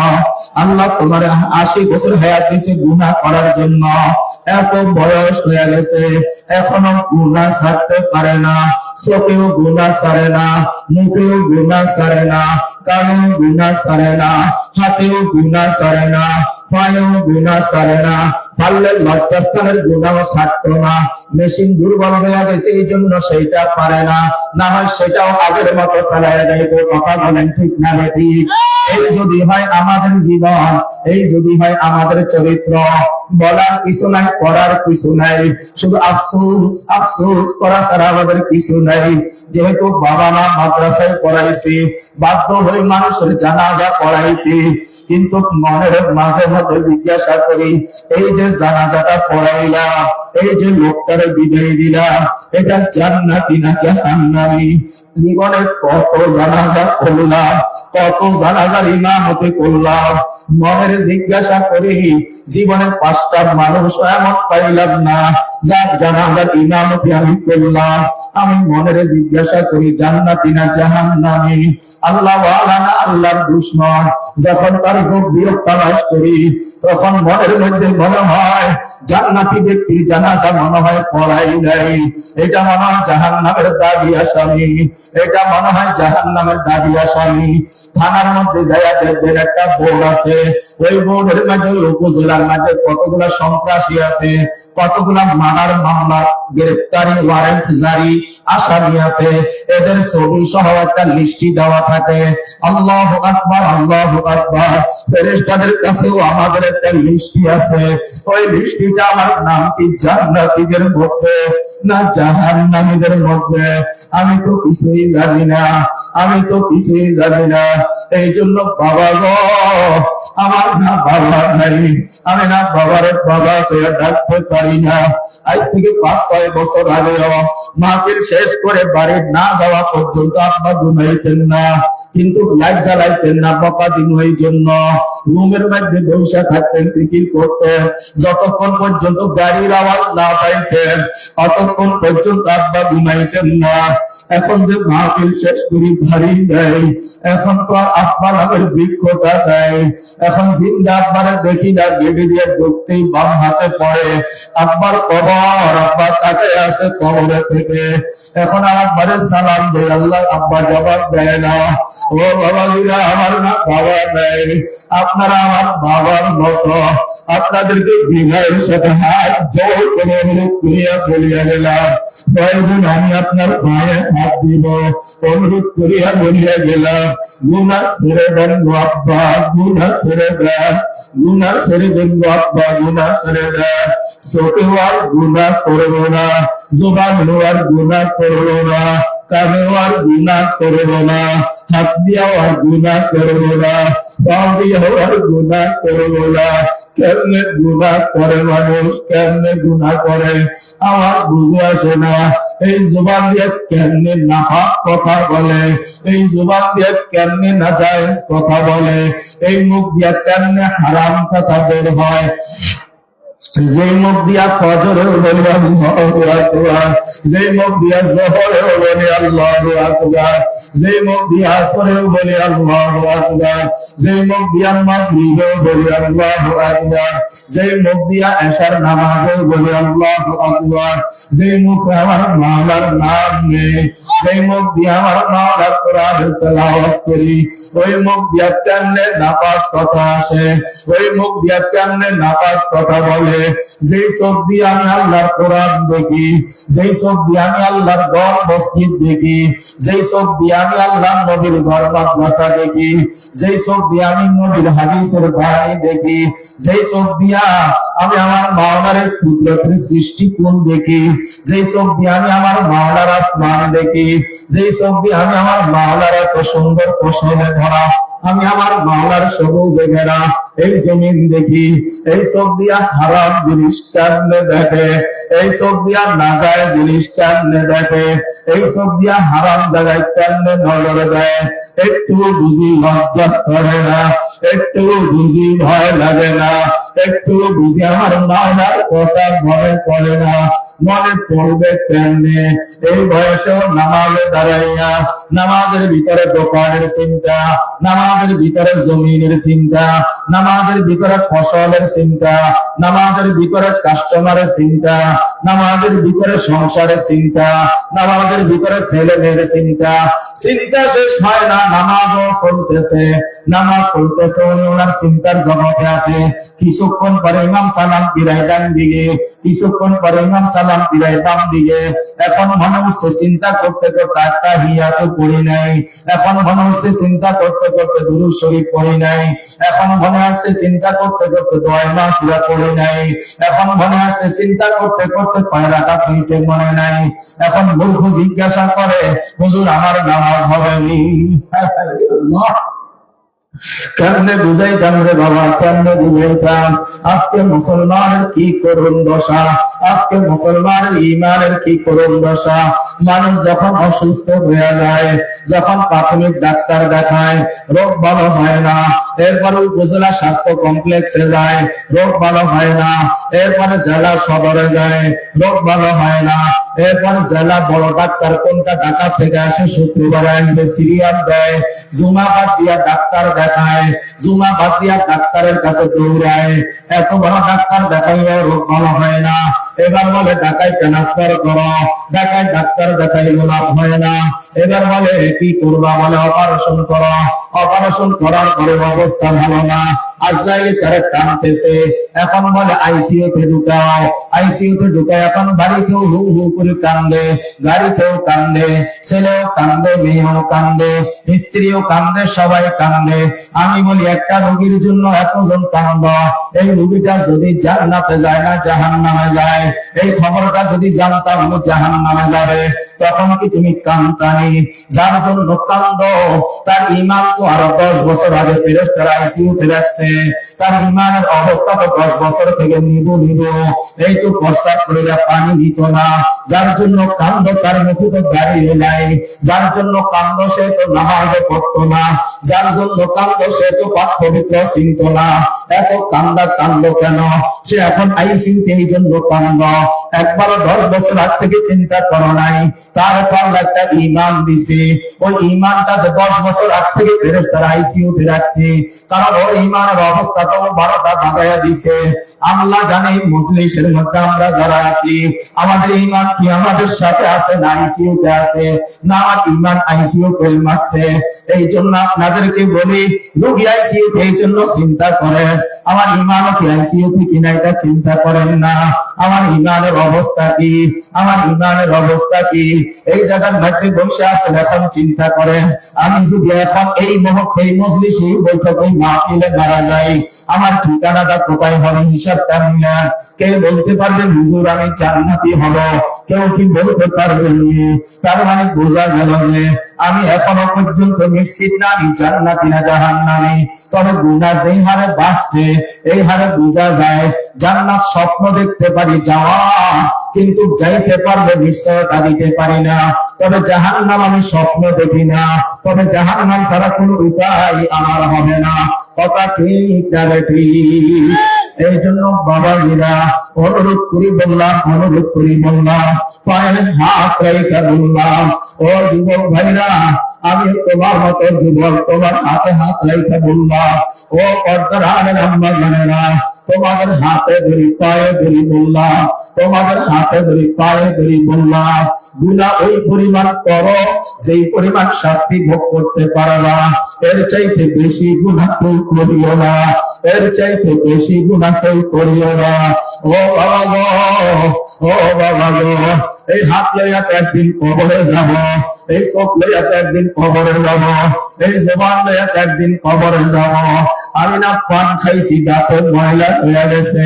আল্লাহ তোমার 80 বছর হায়াত দিছে গুনাহ করার জন্য। এত বয়স হয়ে গেছে, এখনো গুনাহ ছাড়তে পারে না। চোখেও গুনাহ ছাড়ে না, মুখেও গুনাহ ছাড়ে না, কানেও গুনাহ ছাড়ে না, হাতেও গুনাহ ছাড়ে না, পায়েও গুনাহ ছাড়ে না, পারলে লজ্জাস্থানের গুনাহ ছাড়তো না, মেশিন দুর্বল হয়ে গেছে এই জন্য সেইটা পারে না, না হয় সেটাও আগের মতো চালায় যাইতো। কথা বলেন ঠিক না ঠিক? এই যদি হয় আমাদের জীবন, এই যদি হয় আমাদের চরিত্র, বলার কিছু নাই, করার কিছু নাই, শুধু আফসোস আফসোস করা ছাড়া আমাদের কিছু নাই। যেহেতু বাবা মা মাদ্রাসায় পড়াইছি, বাধ্য হয়ে মানুষের জানাজা পড়াইতে, কিন্তু মনের মাঝে মধ্যে জিজ্ঞাসা করি, এই যে জানাজাটা পড়াইলাম, এই যে লোকটারে বিদায় দিলাম, এটা জান্নাতি না জাহান্নামী? জীবনে কত জানাজা করলাম, কত জানাজার ইমামতি করলাম, মনের জিজ্ঞাসা করি, জীবনে 5টা মানুষ এমন পাইলাম না যার জানাজার ইমামতি আমি করলাম। আমি মনের জিজ্ঞাসা করি, জান্নাতি না জাহান্নামী? আল্লাহ ওয়ালা না আল্লাহর দুশমন? যখন তার যোগ বিয়োগ তালাশ করি, তখন মনের মধ্যে মনে হয় জান্নাতি ব্যক্তির জানাজা মনে হয় পড়াই নাই, এটা মনে হয় জাহান্নামের দাবি আসামি, এটা মনে হয় জাহান্নামের দাবি আসামি। থানার মধ্যে যাইয়া দেখবেন একটা বোর্ড আছে, ওই বোর্ডের মধ্যে উপজেলার মধ্যে কতগুলা সন্ত্রাসী আছে, কতগুলা মারার মামলা, গ্রেফতারি ওয়ারেন্ট জারি আসামি আছে, এদের ছবি সহ একটা লিস্টি দেওয়া থাকে। আল্লাহু আকবার, আল্লাহু আকবার। ফেরেশতাদের কাছেও আমাদের একটা লিস্টি আছে, ওই লিস্টিটা আমার নাম কি জান্নাতীদের মধ্যে না জাহান্নামীদের মধ্যে? আমি তো কিছুই জানি না, আমি তো কিছুই জানি না। এই জন্য বাবা গো, আমার না বাবা নাই, আমি না বাবার বাবা করে ডাকতে পারি না। আজ থেকে 5-6 বছর আগেও মাহফিল শেষ করে বাড়ি না যাওয়া পর্যন্ত আব্বা ঘুমাইতেন না, কিন্তু লাইট জ্বালাইতেন না বকা দিন। ওই জন্য রুমের মধ্যে বসে থাকতেন, জিকির করতেন, যতক্ষণ পর্যন্ত গাড়ির আওয়াজ না পাইতেন ততক্ষণ পর্যন্ত আব্বা ঘুমাইতেন না। এখন যে মাহফিল শেষ করি বাড়ি দেয়, এখন তো আর আব্বা নামের বৃক্ষটা দেয়। এখন জিন্দা আব্বারে দেখি না, গেটে দিয়ে ঢুকতেই বাম হাতে পড়ে আব্বার কবর, আব্বা তাকে আছে কবরে থেকে। এখন আব্বারে সালাম দেয়, আল্লাহ আব্বা জবাব দেয় না। ও বাবাজিরা, আমার না বাবা নেই, আপনারা আমার বাবার মতো। আপনাদেরকে বিনয়ের সাথে হাত জোর করে অনুরোধ করিয়া বলিয়া গেলাম, প্রয়োজন আমি আপনার পায়ে হাত দিব, অনুরোধ করিয়া বলিয়া গেলাম, গুনাহ ছেড়ে দেন গো আব্বা, গুনাহ ছেড়ে দেন, গুনাহ ছেড়ে দেন গো আব্বা, গুনাহ ছেড়ে দেন। চোখেও আর গুনাহ করবো না, জবানেও আর গুনাহ করবো না, কানেও আর গুনাহ করবো না, হাত দিয়েও আর গুনাহ করবো না, পা দিয়েও আর গুনাহ করবো না। কেমনে গুনাহ করে মানুষ, কেমনে গুনাহ করে আমার বুঝে আসে না। এই জবান দিয়ে কেমনে নাপাক কথা বলে, এই জবান দিয়ে কেমনে নাজায়েজ কথা বলে, এই মুখ দিয়ে কেমনে হারাম কথা বের হয়। যে মুখ দিয়া ফজরেও বলি আল্লাহু আকবার, যে মুখ দিয়া যোহরেও বলি আল্লাহু আকবার, যে মুখ দিয়া আসরেও বলি আল্লাহু আকবার, যে মুখ দিয়া মাগরিবেও বলি আল্লাহু আকবার, যে মুখ দিয়া এশার নামাজেও বলি আল্লাহু আকবার, যে মুখে আমার মাওলার নাম নেই, যে মুখ দিয়া আমার মাওলার কোরআনের তেলাওয়াত করি, ওই মুখ দিয়া কেমনে নাপাক কথা আসে, ওই মুখ দিয়া কেমনে নাপাক কথা বলে। যেই চোখ দিয়ে আমি আল্লাহর কোরআন দেখি, যেই চোখ দিয়ে আমি আল্লাহর ঘর মসজিদ দেখি, যেই চোখ দিয়ে আমি আল্লাহর নবীর ঘর মাদ্রাসা দেখি, যেই চোখ দিয়ে আমি নবীর হাদিসের বাণী দেখি, যেই চোখ দিয়া আমি আমার মাওলার কুদরতের সৃষ্টিকোণ দেখি, যেই চোখ দিয়ে আমি আমার মাওলার আসমান দেখি, যেই চোখ দিয়ে আমি আমার মাওলার এত সুন্দর ফসলে ভরা, আমি আমার মাওলার সবুজে ঘেরা এই জমিন দেখি, এই চোখ দিয়া হারাম জিনিস কেমনে দেখে, এই চোখ দিয়া নাজায়েজ জিনিস কেমনে দেখে, এই চোখ দিয়া হারাম জায়গায় কেমনে নজর দেয়, একটু বুঝি লজ্জা করে না, একটু বুঝি ভয় লাগে না, একটু বুঝি আমার মাওলার কথা মনে পড়ে না। মনে পড়বে কেমনে? এই বয়সেও নামাজে দাঁড়াইয়া, নামাজের ভিতরে দোকানের চিন্তা, নামাজের ভিতরে জমিনের চিন্তা, নামাজের ভিতরে ফসলের চিন্তা, নামাজের ভিতরে কাস্টমারের চিন্তা, নামাজের ভিতরে সংসারের চিন্তা, নামাজের ভিতরে ছেলে মেয়ের চিন্তা। চিন্তা শেষ হয় না, নামাজও চলতেছে, নামাজ চলতেছে, উনি ওনার চিন্তার জগতে আছে। কিছু কিছুক্ষণ পরে ইমাম সালাম ফিরায় ডান দিকে, কিছুক্ষণ পরে ইমাম সালাম ফিরায় বাম দিকে। এখন মনে হচ্ছে চিন্তা করতে করতে তাহিয়াত পড়ি নাই, এখন মনে হচ্ছে চিন্তা করতে করতে দুরূদ শরীফ পড়ি নাই, এখন মনে হচ্ছে চিন্তা করতে করতে দোয়া মাসুরা পড়ি নাই, এখন মনে হচ্ছে চিন্তা করতে করতে কয় রাকাত হইছে মনে নাই। এখন মূর্খ জিজ্ঞাসা করে, হুজুর আমার নামাজ হবেনি। আল্লাহ, কেমনে বুঝাইতাম রে বাবা, কেমনে বুঝাইতাম? আজকে মুসলমানের কি করুণ দশা, আজকে মুসলমানের ইমানের কি করুণ দশা। মানুষ যখন অসুস্থ হয়ে যায়, যখন প্রাথমিক ডাক্তার দেখায়, রোগ ভালো হয় না, এরপরে উপজেলা স্বাস্থ্য কমপ্লেক্সে যায়, রোগ ভালো হয় না, এরপরে জেলা সদরে যায়, রোগ ভালো হয় না, এরপরে জেলা বড় ডাক্তার কোনটা ঢাকা থেকে আসে শুক্রবারে আসবে সিরিয়াল দেয়, জুমা বাদ দিয়া ডাক্তার দেখায়, জুমা বাদ দিয়া ডাক্তারের কাছে দৌড়ায়, এত বড় ডাক্তার দেখাইও রোগ ভালো হয় না, এবার বলে ঢাকায় ট্রান্সফার করো, ঢাকায় ডাক্তার দেখাইও লাভ হয় না, এবার বলে কি করবা, বলে অপারেশন করো, অপারেশন করার পরে অবস্থা ভালো না, আজরাইল তারে টানতেছে, এখন বলে আইসিইউ তে ঢুকাও, আইসিইউ তে ঢুকায় এখন বাড়িতেও হু হু করে কান্দে, গাড়িতেও কান্দে, ছেলেও কান্দে, মেয়েও কান্দে, স্ত্রীও কান্দে, সবাই কান্দে। আমি বলি একটা রোগীর জন্য এতজন কান্দ, এই রোগীটা যদি জান্নাতে যায় না জাহান্নামে যায়, এই খবরটা যদি জানতাম ও জাহান্নামে যাবে, তখন কি তুমি কান্দানি? যার জন্য কান্দ তার ঈমান তো আরো 10 বছর আগে ফেরেশতারা আইসিইউ তে রাখছে, তার ঈমানের অবস্থা তো 10 বছর থেকে নিবু, এই তো প্রস্রাব করে পানি দিত না, যার জন্য কান্দ তার মুখে তো দাঁড়িয়ে নাই, যার জন্য কান্দ সে তো নামাজে পড়তো না, যার জন্য কান্দ সে তো পাক পবিত্র চিনত না, এত কান্দা কান্দ কেন? সে এখন আইসিইউ তে এই জন্য কান্দ। একবার 10 বছর আগ থেকে চিন্তা করো নাই, তারপর একটা ঈমান দিছে, ওই ঈমানটা যে 10 বছর আগ থেকে ফেরেশতারা আইসিইউ তে রাখছে, কারণ ওর ঈমানের অবস্থাটা 12টা বাজায়া দিছে। আল্লাহ জানে মজলিসের মধ্যে আমরা যারা আছি, আমাদের ঈমান কি আমাদের সাথে আছে না আইসিইউ তে আছে? না, আমার ঈমান আইসিইউ ফেল মারছে। এই জন্য আপনাদেরকে বলি, রোগী আইসিইউ তে এই জন্য চিন্তা করেন, আমার ঈমানও কি আইসিইউ তে কিনা এটা চিন্তা করেন না। আমার ঈমানের অবস্থা কি, আমার ঈমানের অবস্থা কি? এই জায়গার মধ্যে বসে আছেন, এখন চিন্তা করেন, আমি যদি এখন এই মুহূর্তে এই মজলিসে বৈঠক এই মাহফিলে মারা যাই, আমার ঠিকানাটা কোথায় হবে হিসাবটা নিলেন। কে বলতে পারবেন হুজুর আমি জান্নাতি হব? কেউ কি বলতে পারবেন? তার মানে বোঝা গেল যে আমি এখনো পর্যন্ত নিশ্চিত না আমি জান্নাতি না জাহান্নামী। তবে গুনাহ যেই হারে বাড়ছে এই হারে বোঝা যায় জান্নাত স্বপ্ন দেখতে পারি যাওয়া, কিন্তু যাইতে পারবো নিশ্চয়তা দিতে পারি না। তবে জাহান্নাম আমি স্বপ্ন দেখি না, তবে জাহান্নাম ছাড়া কোনো উপায় আমার হবে না। কথা ঠিক না ঠিক? এই জন্য বাবাজিরা অনুরোধ করি বললাম, অনুরোধ করি বললাম, পায়ে হাত রেখে বললাম, ও যুবক ভাইরা, আমি তোমার মতো যুবক, তোমার হাতে হাত রেখে বললাম, ও পর্দার আড়ালের আম্মা জানেরা, তোমাদের হাতে ধরি পায়ে ধরি বললাম, তোমাদের হাতে ধরি পায়ে ধরি বললাম, গুনাহ ওই পরিমাণ করো যেই পরিমাণ শাস্তি ভোগ করতে পারবা, এর চাইতে বেশি গুনাহ কেউ করিও না, এর চাইতে বেশি গুনাহ কেউ করিও না। ও বাবা গো, ও বাবা গো, এই হাত লইয়া একদিন কবরে যাব, এই চোখ লইয়া একদিন কবরে যাব, এই জবান লইয়া একদিন কবরে যাব। আমি না পান খাইছি, দাঁতের ময়লা হয়ে গেছে,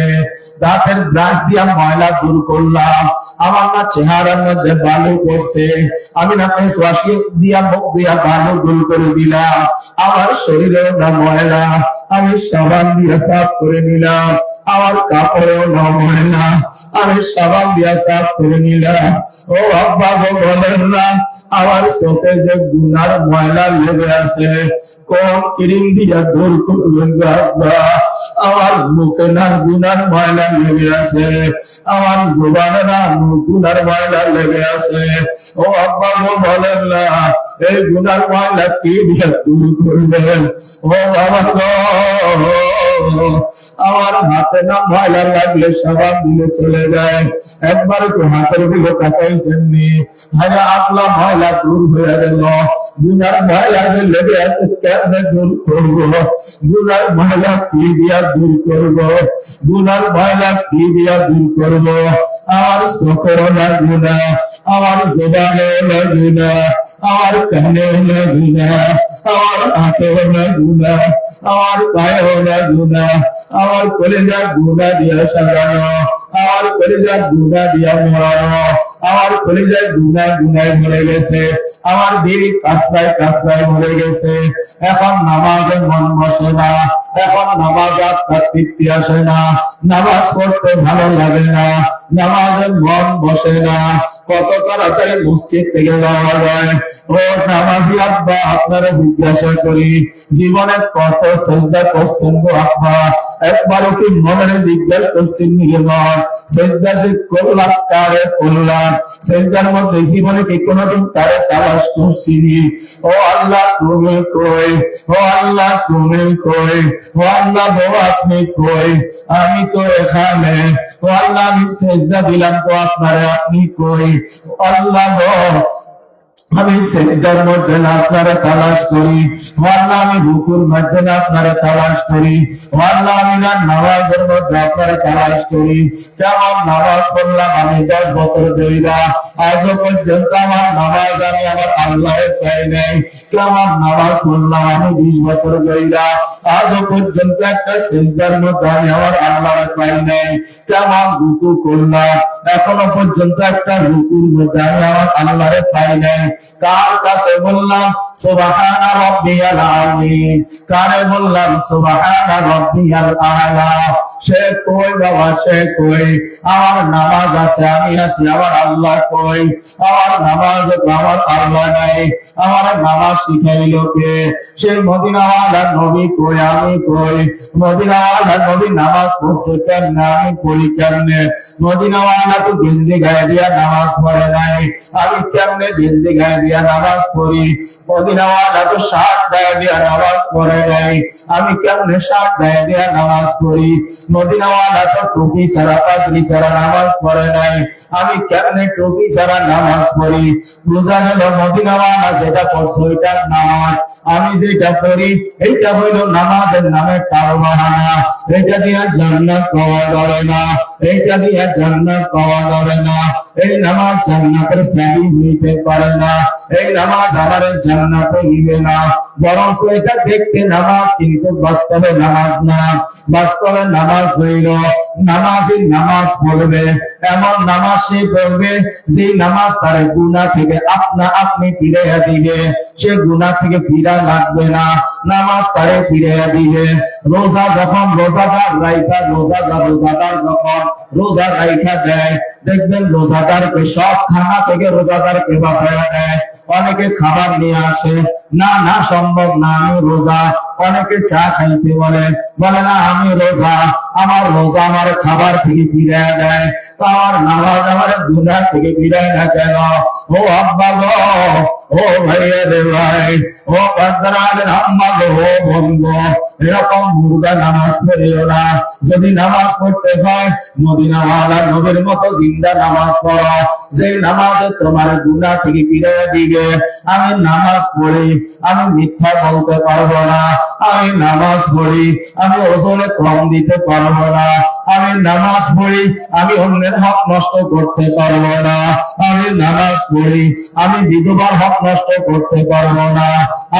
দাঁতের ব্রাশ দিয়া ময়লা দূর করলাম, আমার না চেহারার মধ্যে বালু পড়ছে, আমি না ফেস ওয়াশ দিয়া মুখ দিয়া বালু দূর করে দিলাম, আমার শরীরেও না ময়লা, আমি সাবান দিয়া সাফ করে নিলাম, আমার কাপড়েও না ময়লা, আমি সাবান দিয়া সাফ করে নিলাম। ও আব্বা গো বলেন না, আমার চোখে যে গুনার ময়লা লেগে আছে, কোন ক্রিম দিয়া দূর করবেন আব্বা? আমার মুখে না গুনার ময়লা লেগে আছে, আমার জবানে না গুনার ময়লা লেগে আছে। ও আব্বা গো বলেন না, এই গুনার ময়লা কি দিয়ে দূর করবেন? ও বাবা গো, আমার হাতে না ময়লা লাগলে সাবান দিলে চলে যায়, একবার তো হাতের দিকে তাকাইছেন নি? হায় আগলা ময়লা দূর হয়ে গেল, গুনার ময়লা যে লেগে আছে কেমনে দূর করবো? গুনার ময়লা কি দিয়া দিয়া দূর করব, গুনার ময়লা কি দিয়া দূর করব? আমার চোখেও না গুনাহ, আমার জবানেও না গুনাহ, আমার কানেও না গুনাহ, আমার হাতেও না গুনাহ, আমার পায়েও না গুনাহ, আমার কলিজা গুনাহ দিয়া সাজানো, আমার কলিজা গুনাহ দিয়া মোড়ানো, আমার কলিজা গুনাহ গুনায় ভরে গেছে, আমার দিল কাসরায় কাসরায় ভরে গেছে। এখন নামাজে মন বসে না, এখন নামাজ আর তৃপ্তি আসে না, নামাজ পড়তে ভালো লাগে না, নামাজে মন বসে না। কত তাড়াতাড়ি মসজিদ থেকে যাওয়া যায়? ও নামাজি আব্বা, আপনারা জিজ্ঞাসা করি, জীবনে কত সেজদা করছেন গো আব্বা? একবারও কি মনে জিজ্ঞাসা করছেন নিজে মন? সেজদা যে করলাম কারে করলাম? সেজদার মধ্যে জীবনে কি কোনোদিন তারে তালাশ করছিনি? ও আল্লাহ তুমি কই? ও আল্লাহ তুমি কই? ও আল্লাহ গো আপনি কই? আমি তো এখানে। ও আল্লাহ আমি সেজদা দিলাম তো আপনারে, আপনি কই? আল্লাহ গো আমি সেজদার মধ্যে না আপনারা তালাশ করি, আল্লাহ আমি রুকুর মধ্যে না আপনারা তালাশ করি, আল্লাহ আমি না নামাজের মধ্যে আপনারা তালাশ করি। কেমন নামাজ পড়লাম আমি 10 বছর ধরে, আজও পর্যন্ত আমার নামাজ আমি আমার আল্লাহর পাই নাই। কেমন নামাজ পড়লাম আমি 20 বছর ধরে, আজও পর্যন্ত একটা সেজদার মধ্যে আমি আমার আল্লাহর পাই নাই। কেমন রুকু করলাম, এখনো পর্যন্ত একটা রুকুর মধ্যে আমি আমার আল্লাহর পাই নাই। কার কাছে বললাম সুবহানা রাব্বিয়াল আযীম? কারে বললাম সুবহানা রাব্বিয়াল আ'লা? সে কই বাবা, সে কই? আমার নামাজ আছে, আমি আছি, আমার আল্লাহ কই? আমার নামাজ আমার আল্লাহ নাই। আমার নামাজ শিখাইলো কে? সেই মদিনাওয়ালা নবী কই, আমি কই? মদিনাওয়ালা নবী নামাজ পড়ছে কেমনে, আমি পড়ি কেমনে? মদিনাওয়ালা তো গেঞ্জি গায়ে দিয়া নামাজ পড়ে নাই, আমি কেমনে গেঞ্জি গায়ে দিয়া নামাজ পড়ি? মদিনাওয়ালা তো শার্ট গায়ে দিয়া নামাজ পড়ে নাই, আমি কেমনে শার্ট গায়ে দিয়া নামাজ পড়ি? মদিনাওয়ালা তো টুপি ছাড়া পাগড়ি ছাড়া নামাজ পড়ে নাই, আমি কেমনে টুপি ছাড়া নামাজ পড়ি? বোঝা গেল মদিনাওয়ালা যেটা পড়ছে ওইটার নামাজ, আমি যেটা পড়ি এইটা হইল নামাজের নামে টাল বাহানা। এটা দিয়া জান্নাত পাওয়া যাবে না, এইটা দিয়া জান্নাত পাওয়া যাবে না। এই নামাজ জান্নাতের চাবি হইতে পারে না, এই নামাজ আমার জান্নাতে নিবে না। বরং এটা দেখতে নামাজ, কিন্তু বাস্তবে নামাজ না। বাস্তবে নামাজ হইল নামাজি নামাজ পড়বে, এমন নামাজ সে পড়বে যে নামাজ তার গুনাহ থেকে আপনি ফিরাইয়া দিবে। সে গুনাহ থেকে ফিরা লাগবে না, নামাজ তারে ফিরাইয়া দিবে। রোজা যখন রোজাদার যখন রোজা রাইখা দেয়, দেখবেন রোজাদারকে সব খানা থেকে রোজাদারকে বাঁচাইয়া দেয়। অনেকে খাবার নিয়ে আসে, না না সম্ভব না, আমি রোজা। অনেকে চা খাইতে বলে না আমি রোজা, আমার রোজা আমার খাবার থেকে ফিরাইয়া দেয়। তো আমার নামাজ আমার গুনাহ থেকে ফিরায় না কেন? ও আব্বা গো, ও ভাইয়া রে ভাই, ও বাদরালের আম্মা গো, ও বন্ধু, এরকম মুর্দা নামাজ পড়িও না। যদি নামাজ পড়তে হয় মদিনাওয়ালা নবীর মতো জিন্দা নামাজ পড়ো, যে নামাজে তোমার গুনাহ থেকে ফিরাইয়া দিবে। আমি নামাজ পড়ি, আমি মিথ্যা বলতে পারবো না। আমি নামাজ পড়ি, আমি ওজনে কম দিতে পারবো না। আমি নামাজ পড়ি, আমি অন্যের হক নষ্ট করতে পারবো না। আমি নামাজ পড়ি, আমি বিধবার হক নষ্ট করতে পারবো না।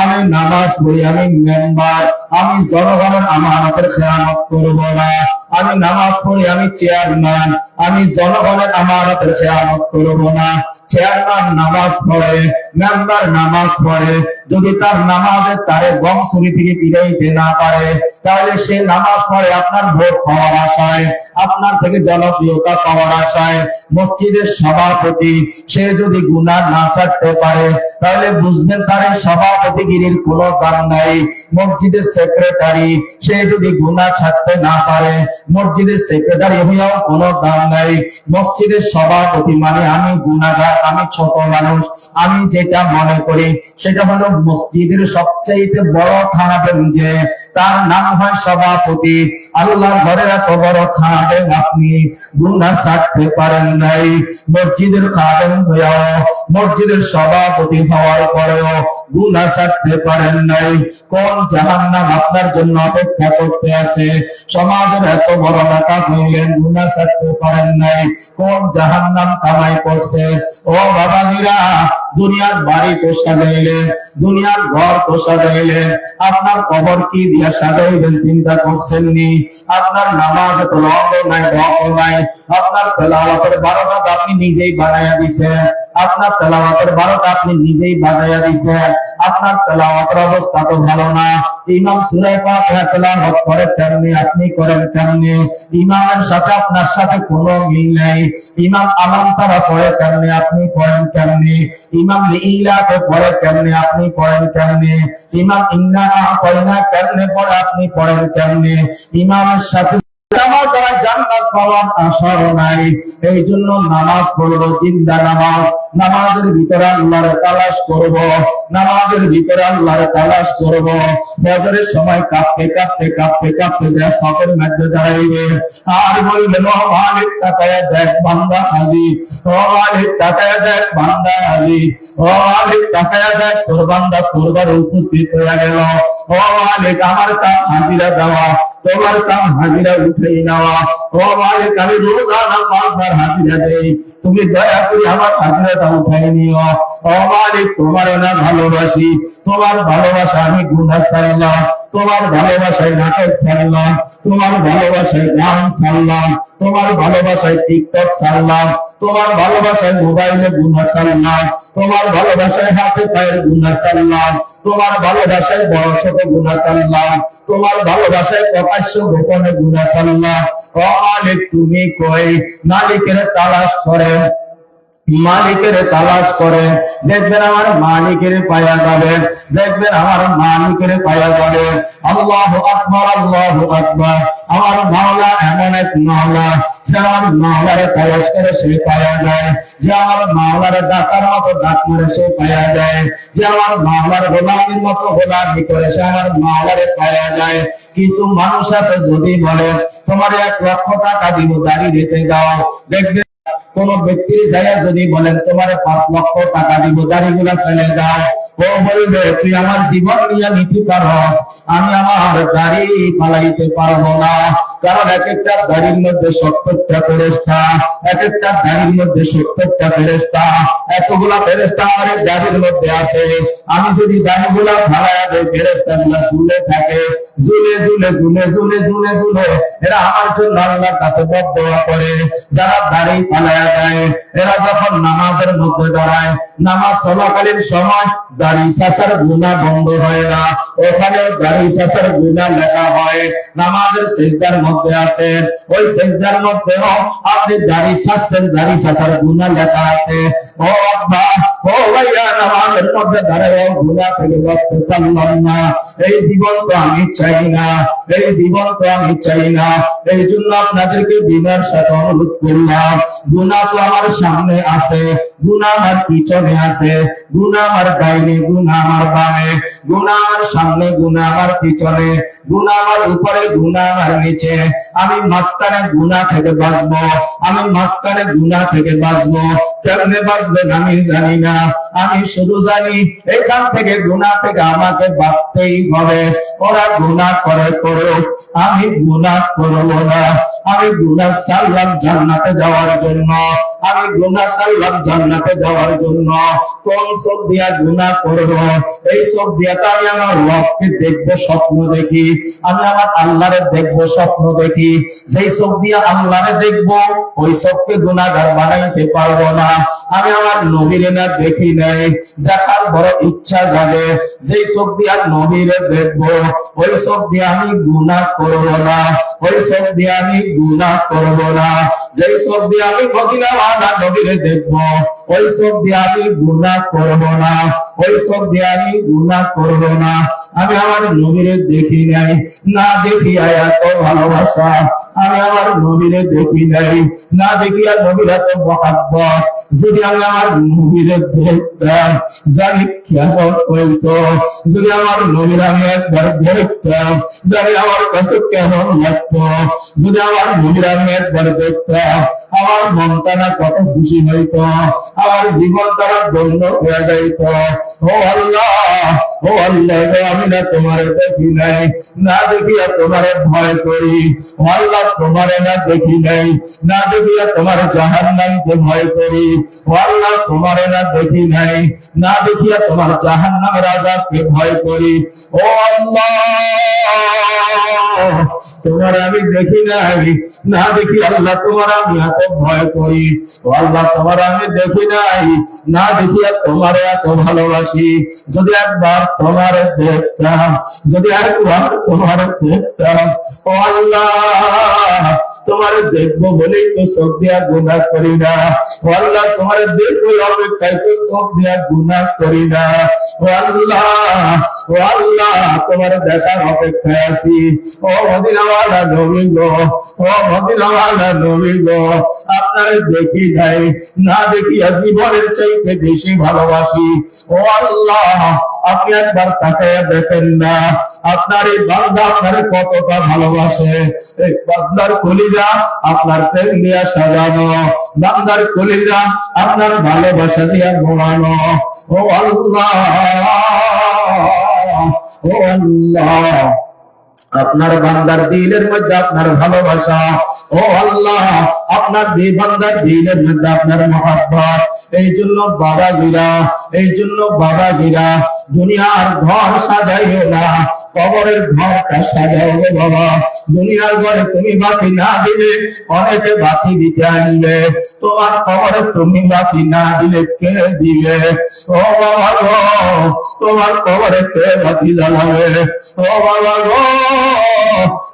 আমি নামাজ পড়ি, আমি মেম্বার, আমি জনগণের আমানতের খেয়ানত করবো না। আমি নামাজ পড়ি, আমি চেয়ারম্যান, আমি জনগণের আমানতের খেয়ানত করবো না। চেয়ারম্যান নামাজ পড়ে, মেম্বার নামাজ পড়ে, যদি তার নামাজে তারে গম ছুরি থেকে ফিরাইতে না পারে, তাহলে সে নামাজ পড়ে আপনার ভোট পাওয়ার আশায়, আপনার থেকে জনপ্রিয়তা পাওয়ার আশায়। মসজিদের সভাপতি সে যদি গুনাহ না ছাড়তে পারে, তাহলে বুঝবেন তার সভাপতিগিরির কোনো দাম নাই। মসজিদের সেক্রেটারি সে যদি গুনাহ ছাড়তে না পারে, মসজিদের সেক্রেটারি হইয়াও কোনো দাম নাই, মসজিদের সভাপতি মানে আমি গুনাহগার, আমি ছোট মানুষ। আমি যেটা মনে করি সেটা হলো মসজিদের সবচাইতে বড় খাদেম যে, তার নাম হয় সভাপতি। আল্লাহর ঘরের এত বড় খাদেম আপনি গুনাহ ছাড়তে পারেন নাই, মসজিদের খাদেম হইয়াও, মসজিদের সভাপতি হওয়ার পরেও গুনাহ ছাড়তে পারেন নাই। কোন জাহান্নাম আপনার জন্য অপেক্ষা করতে আছে? সমাজের এত বড় নেতা হইলেন, গুনাহ ছাড়তে পারেন নাই, কোন জাহান্নাম কামাই করছে? ও বাবাজিরা, দুনিয়ার বাড়ি তো সাজাইলেন, দুনিয়ার ঘর তো সাজাইলেন, আপনার কবর কি দিয়া সাজাইবেন চিন্তা করছেন নি? আপনার নামাজ তো রঙ্গ নাই, রঙ্গ নাই, আপনার তেলাওয়াতের 12টা আপনি নিজেই বানাইয়া দিছেন, আপনার তেলাওয়াতের 12টা আপনি নিজেই বাজাইয়া দিছেন, আপনার তেলাওয়াতের অবস্থা তো ভালো না। ইমাম সূরা ফাতিহা তেলাওয়াত করে কেমনে, আপনি করেন কেমনে? ইমামের সাথে আপনার সাথে কোনো মিল নেই। ইমাম আলাম তারা পড়ে কেমনে, আপনি পড়েন কেমনে? ইমাম লিইলাতে পড়ে কেমনে, আপনি পড়েন কেমনে? ইমাম ইন্না আ'তাইনা কেমনে পড়ে, আপনি পড়েন কেমনে? ইমামের সাথে নামাজ দ্বারা জান্নাত পাওয়ার আশাও নাই। এই জন্য নামাজ পড়বো, জিন্দা নামাজ। নামাজের ভিতরে আল্লাহর তালাশ করব, নামাজের ভিতরে আল্লাহর তালাশ করব। ফজরের সময় কাঁপতে কাঁপতে কাঁপতে কাঁপতে যে সাফের মধ্যে দাঁড়াইবে আর বলবেন, ও মালিক তাকায়া দেখ বান্দা হাজির, ও মালিক তাকায়া দেখ বান্দা হাজির, ও মালিক তাকায়া দেখ তোর বান্দা তোর ঘরে উপস্থিত হয়ে গেল। ও মালিক আমার কাম হাজিরা দেওয়া, তোমার কাম হাজিরা উঠাই নেওয়া। ও মালিক আমি রোজানা 5 বার হাজিরা দেই, তুমি দয়া করে আমার হাজিরাটা উঠাই নিও। ও মালিক তোমার না ভালোবাসি, তোমার ভালোবাসা আমি গুনাহ ছাড়লাম, তোমার ভালোবাসায় নাটক ছাড়লাম, তোমার ভালোবাসায় গান ছাড়লাম, তোমার ভালোবাসায় টিকটক ছাড়লাম, তোমার ভালোবাসায় মোবাইলে গুনাহ ছাড়লাম, তোমার ভালোবাসায় হাতে পায়ের গুনাহ ছাড়লাম, তোমার ভালোবাসায় বড় ছোট গুনাহ ছাড়লাম, তোমার ভালোবাসায় প্রকাশ্য গোপনে গুনাহ ছাড়লাম। ও মালিক তুমি কই? মালিকের তালাশ করেন, মালিকের তালাশ করেন, দেখবেন আমার মালিকের পায়া যাবেন, দেখবেন আমার মালিকের পায়া যাবেন। আল্লাহু আকবার, আল্লাহু আকবার। আমার মাওলা এমন এক মাওলা যে আমার মাওলার তালাশ করে সে পায়া যায়, যে আমার মাওলার ডাকার মতো ডাক মারে সে পায়া যায়, যে আমার মাওলার গোলামির মতো গোলামি করে সে আমার মাওলারে পায়া যায়। কিছু মানুষ আছে যদি বলে তোমার 1 লক্ষ টাকা দিব দাড়ি রেখে দাও, দেখবে কোন ব্যক্তির জায়গা যদি বলেন তোমার 5 লক্ষ টাকা দিব দাড়িগুলা ফেলে দাও, ও বলবে তুই আমার জীবন নিয়ে নিতে পারস, আমি আমার দাড়ি পালাইতে পারবো না। কারণ এক একটা দাড়ির মধ্যে 70টা ফেরেশতা, এক একটা দাড়ির মধ্যে 70টা ফেরেশতা, এতগুলা ফেরেশতা আমার দাড়ির মধ্যে আছে। আমি যদি দাড়িগুলা ফালাইয়া দেই ফেরেশতাগুলা ঝুলে থাকে, ঝুলে ঝুলে ঝুলে ঝুলে ঝুলে ঝুলে এরা আমার জন্য আল্লাহর কাছে বদদোয়া করে। যারা দাড়ি ফালাইয়া দেয় এরা যখন নামাজের মধ্যে দাঁড়ায়, নামাজ চলাকালীন সময় দাড়ি চাচার গুনাহ বন্ধ হয় না, ওখানে দাড়ি চাচার গুনাহ লেখা হয়। নামাজের সিজদার মধ্যে আছেন, ওই সিজদার মধ্যেও আপনি দাড়ি চাচ্ছেন, দাড়ি চাচার গুনাহ লেখা আছে। ও আব্বা, ও ভাইয়া, নামাজের মধ্যে দাঁড়ায় গুনাহ থেকে বাঁচতে পারলাম না, এই জীবন তো আমি চাই না, এই জীবন তো আমি চাই না। এই জন্য আপনাদেরকে বিনয়ের সাথে অনুরোধ করলাম, গুনাহ তো আমার সামনে আছে, গুনাহ আমার পিছনে আছে, গুনাহ আমার ডাইনে, গুনাহ আমার বামে, গুনাহ আমার সামনে, গুনাহ আমার পিছনে, গুনাহ আমার উপরে, গুনাহ আমার নিচে। আমি মাঝখানে গুনাহ থেকে বাঁচবো, আমি মাঝখানে গুনাহ থেকে বাঁচবো। কেমনে বাঁচবেন আমি জানি না, আমি শুধু জানি এখান থেকে গুনাহ থেকে আমাকে বাঁচতেই হবে। ওরা গুনাহ করে করুক, আমি গুনাহ করব না। আমি গুনাহ ছাড়লাম জান্নাতে যাওয়ার জন্য, আমি গুনাহ ছাড়লাম জান্নাতে যাওয়ার জন্য। কোন চোখ দিয়া গুনাহ করব? এই চোখ দিয়া তো আমি আমার রবকে দেখবো, স্বপ্ন দেখি, আমি আমার আল্লাহরে দেখবো, স্বপ্ন দেখি। যেই চোখ দিয়া আল্লাহরে দেখবো ওই চোখকে গুনাহগার বানাইতে পারবো না। আমি আমার নবীরে না দেখি নাই, দেখার বড় ইচ্ছা জাগে। যেই চোখ দিয়া নবীরে দেখবো ওই চোখ দিয়ে আমি গুনাহ করব না, ওই চোখ দিয়ে আমি গুনাহ করব না। যেই চোখ দিয়ে আমি মদিনাওয়ালা নবীরে দেখব, ওই চোখ দিয়ে আমি গুনাহ করব না, ওই চোখ দিয়ে আমি গুনাহ করব না। আমি আমার নবীরে দেখি নাই, না দেখিয়া এত ভালোবাসা। আমি আমার নবীরে দেখি নাই, না দেখিয়া নবীর এত মহাব্বত। যদি আমি আমার নবীরে দেখতাম, জানি কেমন হইতো। যদি আমার নবীর আমি একবার দেখতাম, জানি আমার কাছে কেমন লাগতো। যদি আমার নবীর আমি একবার দেখতাম, আমার মনটা না কত খুশি হইতো, আমার জীবনটা না ধন্য হয়ে যাইত। ও আল্লাহ, ও আল্লাহ, আমি না তোমারে দেখি নাই, না দেখিয়া তোমারে ভয় করি। ও আল্লাহ, তোমারে না দেখি নাই, না দেখিয়া তোমার জাহান্নামকে ভয় করি। ও আল্লাহ, তোমারে না দেখি নাই, না দেখিয়া তোমার জাহান্নামের আযাবকে ভয় করি। ও আল্লাহ, তোমার আমি দেখি নাই, না দেখি আল্লাহ তোমার আমি এত ভয় করি। ও আল্লাহ, তোমার আমি দেখি নাই, না দেখিয়া তোমার এত ভালোবাসি। যদি একবার তোমার দেখতাম, যদি একবার তোমার দেখতাম, ও আল্লাহ, তোমার দেখবো বলেই তো চোখ দিয়া গুনাহ করি না। ও আল্লাহ, তোমার দেখবো অপেক্ষায় তো চোখ দিয়া গুনাহ করি না। ও আল্লাহ, ও আল্লাহ, তোমার দেখার অপেক্ষায় আছি। ও মদিনাওয়ালা নবী গো, ও মদিনাওয়ালা নবী গো, আপনারে দেখি নাই, না দেখিয়া জীবনের চাইতে বেশি ভালোবাসি। ও আল্লাহ, আপনি একবার তাকায়া দেখেন না, আপনার এই বান্দা আপনারে কতটা ভালোবাসে। এই বান্দার কলিজা আপনার প্রেম দিয়া সাজানো, বান্দার কলিজা আপনার ভালোবাসা দিয়া মোড়ানো। ও আল্লাহ, ও আল্লাহ, আপনার বান্দার দিলের মধ্যে আপনার ভালোবাসা। ও আল্লাহ, আপনার বান্দার দিলের মধ্যে আপনার মহব্বত। এই জন্য বাবাজিরা, এই জন্য বাবাজিরা, দুনিয়ার ঘর সাজাইও না, কবরের ঘরটা সাজাও গো বাবা। দুনিয়ার ঘরে তুমি বাতি না দিলে অনেকে বাতি দিতে আনবে, তোমার কবরে তুমি বাতি না দিলে কে দিবে? ও বাবা গো, তোমার কবরে কে বাতি জ্বালাবে? ও বাবা গো,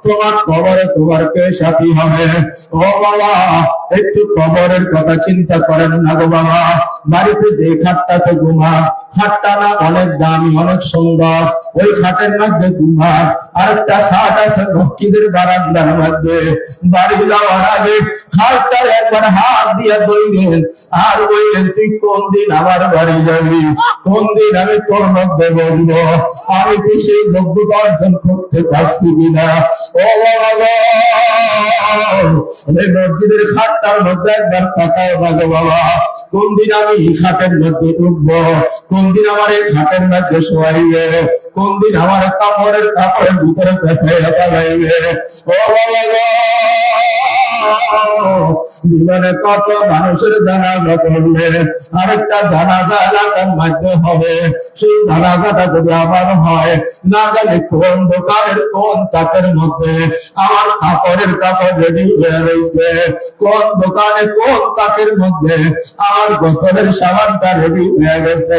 তোমার কবরে তোমার কে সাথী হবে? ও বাবা, একটু কবরের কথা চিন্তা করেন না গো বাবা। বাড়িতে যে খাটটাতে ঘুমান, খাটটা না অনেক দামি, অনেক সুন্দর, ওই খাটের মধ্যে ঘুমান। আরেকটা খাট আছে মসজিদের বারান্দার মধ্যে। বাড়ি যাওয়ার আগে খাটটার একবার হাত দিয়ে বইলেন, আর বইলেন তুই কোন দিন আমার বাড়ি যাবি, কোন দিন আমি তোর মধ্যে বলবো, আমি কি সেই যোগ্যতা অর্জন করতে পারছি কিনা? ও বাবা, মসজিদের খাটটার মধ্যে একবার তাকাও না গো বাবা। কোন দিন আমি এই খাটের মধ্যে উঠবো, কোন দিন আমার এই খাটের মধ্যে শোয়াইবে, কোন দিন আমার কাপড়ের ভিতরে পেঁচাইয়া পালাইবে? ও বাবা, জীবনে কত মানুষের জানাজা করলে, আরেকটা জানাজা এলাকার মধ্যে হবে। সেই জানাজাটা যদি আমার হয়, না জানি কোন দোকানের কোন তাকের মধ্যে আমার কাপড়ের কাপড় রেডি হয়ে রয়েছে, কোন দোকানে কোন তাকের মধ্যে আমার গোসলের সাবানটা রেডি হয়ে গেছে।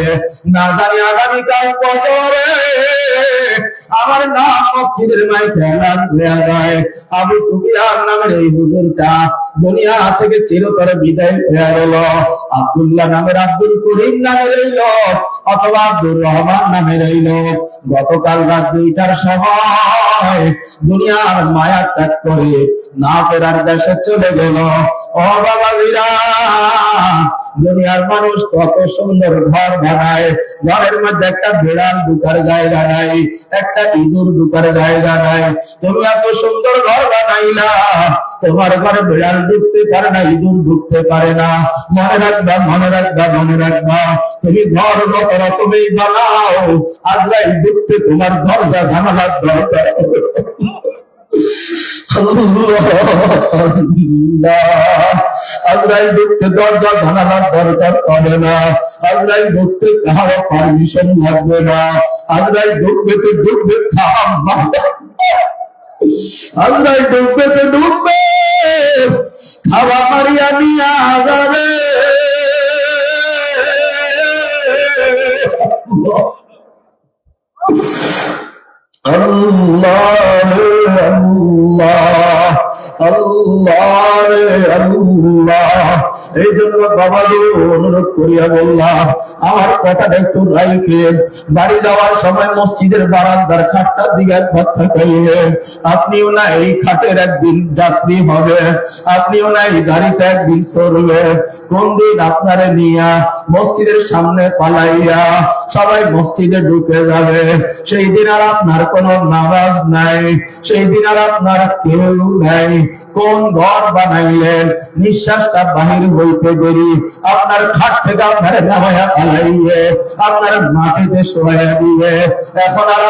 না জানি আগামীকাল কবরে আমার নাম মসজিদের মাইকে এলান হয়ে যায়, আবু সুফিয়ান নামের এই হুজুরটা দুনিয়া থেকে চিরতরে বিদায় হয়ে গেল। আব্দুল্লাহ নামের, আব্দুল করিম নামের এই লোক, অথবা আব্দুর রহমান নামের এই লোক গতকাল রাত 2টার সময় দুনিয়ার মায়া ত্যাগ করে না ফেরার দেশে চলে গেল। ও বাবা বীরা, দুনিয়ার মানুষ কত সুন্দর ঘর বানায়, ঘরের মধ্যে একটা বিড়াল ঢুকার জায়গা নাই, একটা ইঁদুর ঢুকার জায়গা নাই। তুমি এত সুন্দর ঘর বানাইলা, তোমার ঘরে বিড়াল ঢুকতে পারে না, ইঁদুর ঢুকতে পারে না। মনে রাখবা, মনে রাখবা, মনে রাখবা, তুমি ঘর যত রকমের বানাও, আজরাইল ঢুকতে তোমার দরজা জানালার দরকার। আজরাইল ঢুকতে দরজা জানালার দরকার হবে না, আজরাইল ঢুকতে কারো পারমিশন লাগবে না, আজরাইল ঢুকবে তো ঢুকবে, আজরাইল ঢুকবে তো ঢুকবে, খাওয়া মারিয়া নিয়ে যাবে। আল্লাহ আল্লাহ আল্লাহ আল্লাহ। এই জন্য বাবাকে অনুরোধ করিয়া বললাম আমার কথাটা একটু রাইখে বাড়ি যাওয়ার সময় মসজিদের বারান্দার খাটটার দিকে একবার তাকাইবেন। আপনিও না এই খাটের একদিন যাত্রী হবে, আপনিও না এই গাড়িতে একদিন চড়বে। কোন দিন আপনারে নিয়া মসজিদের সামনে পালাইয়া সবাই মসজিদে ঢুকে যাবে, সেই দিন আর আপনার কোন নামাজ নাই, সেই দিন আর আপনার কেউ নাই। কোন ঘর বানাইলেন, নিঃশ্বাসটা বাহির হইতে দেরি আপনার খাট থেকে আপনার নামায়া পালাইয়ে আপনার মাটিতে শোয়া দিবে। এখন আর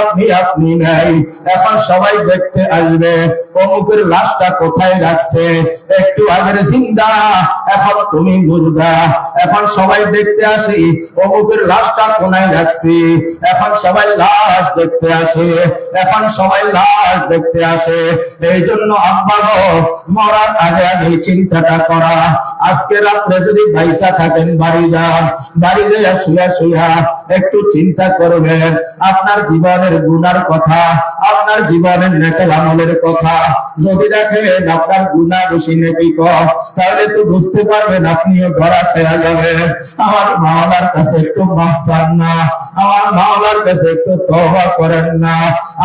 আপনি নাই, এখন সবাই দেখতে আসবে অমুকের লাশটা কোথায় রাখছে, একটু আগের জিন্দা এখন তুমি মুর্দা। এখন সবাই দেখতে আসে অমুকের লাশটা কোনায় রাখছি, এখন সবাই লাশ দেখতে আসে, এখন সবাই লাশ দেখতে আসে। এই জন্য আব্বা মরার আগে আগে চিন্তাটা করা। আজকে রাত্রে যদি পয়সা থাকেন বাড়ি যান, বাড়ি যাইয়া শুয়া শুয়া একটু চিন্তা করবেন আপনার জীবনের গুনার কথা, আপনার জীবনের নেকেল আমলের কথা। যদি দেখেন আপনার গুনাহ বেশি নেকি কম, তাহলে তো বুঝতে পারবেন আপনিও ধরা খেয়া যাবেন। আমার মাওলার কাছে একটু মাফ চান না, আমার মাওলার কাছে একটু তওবা করেন না,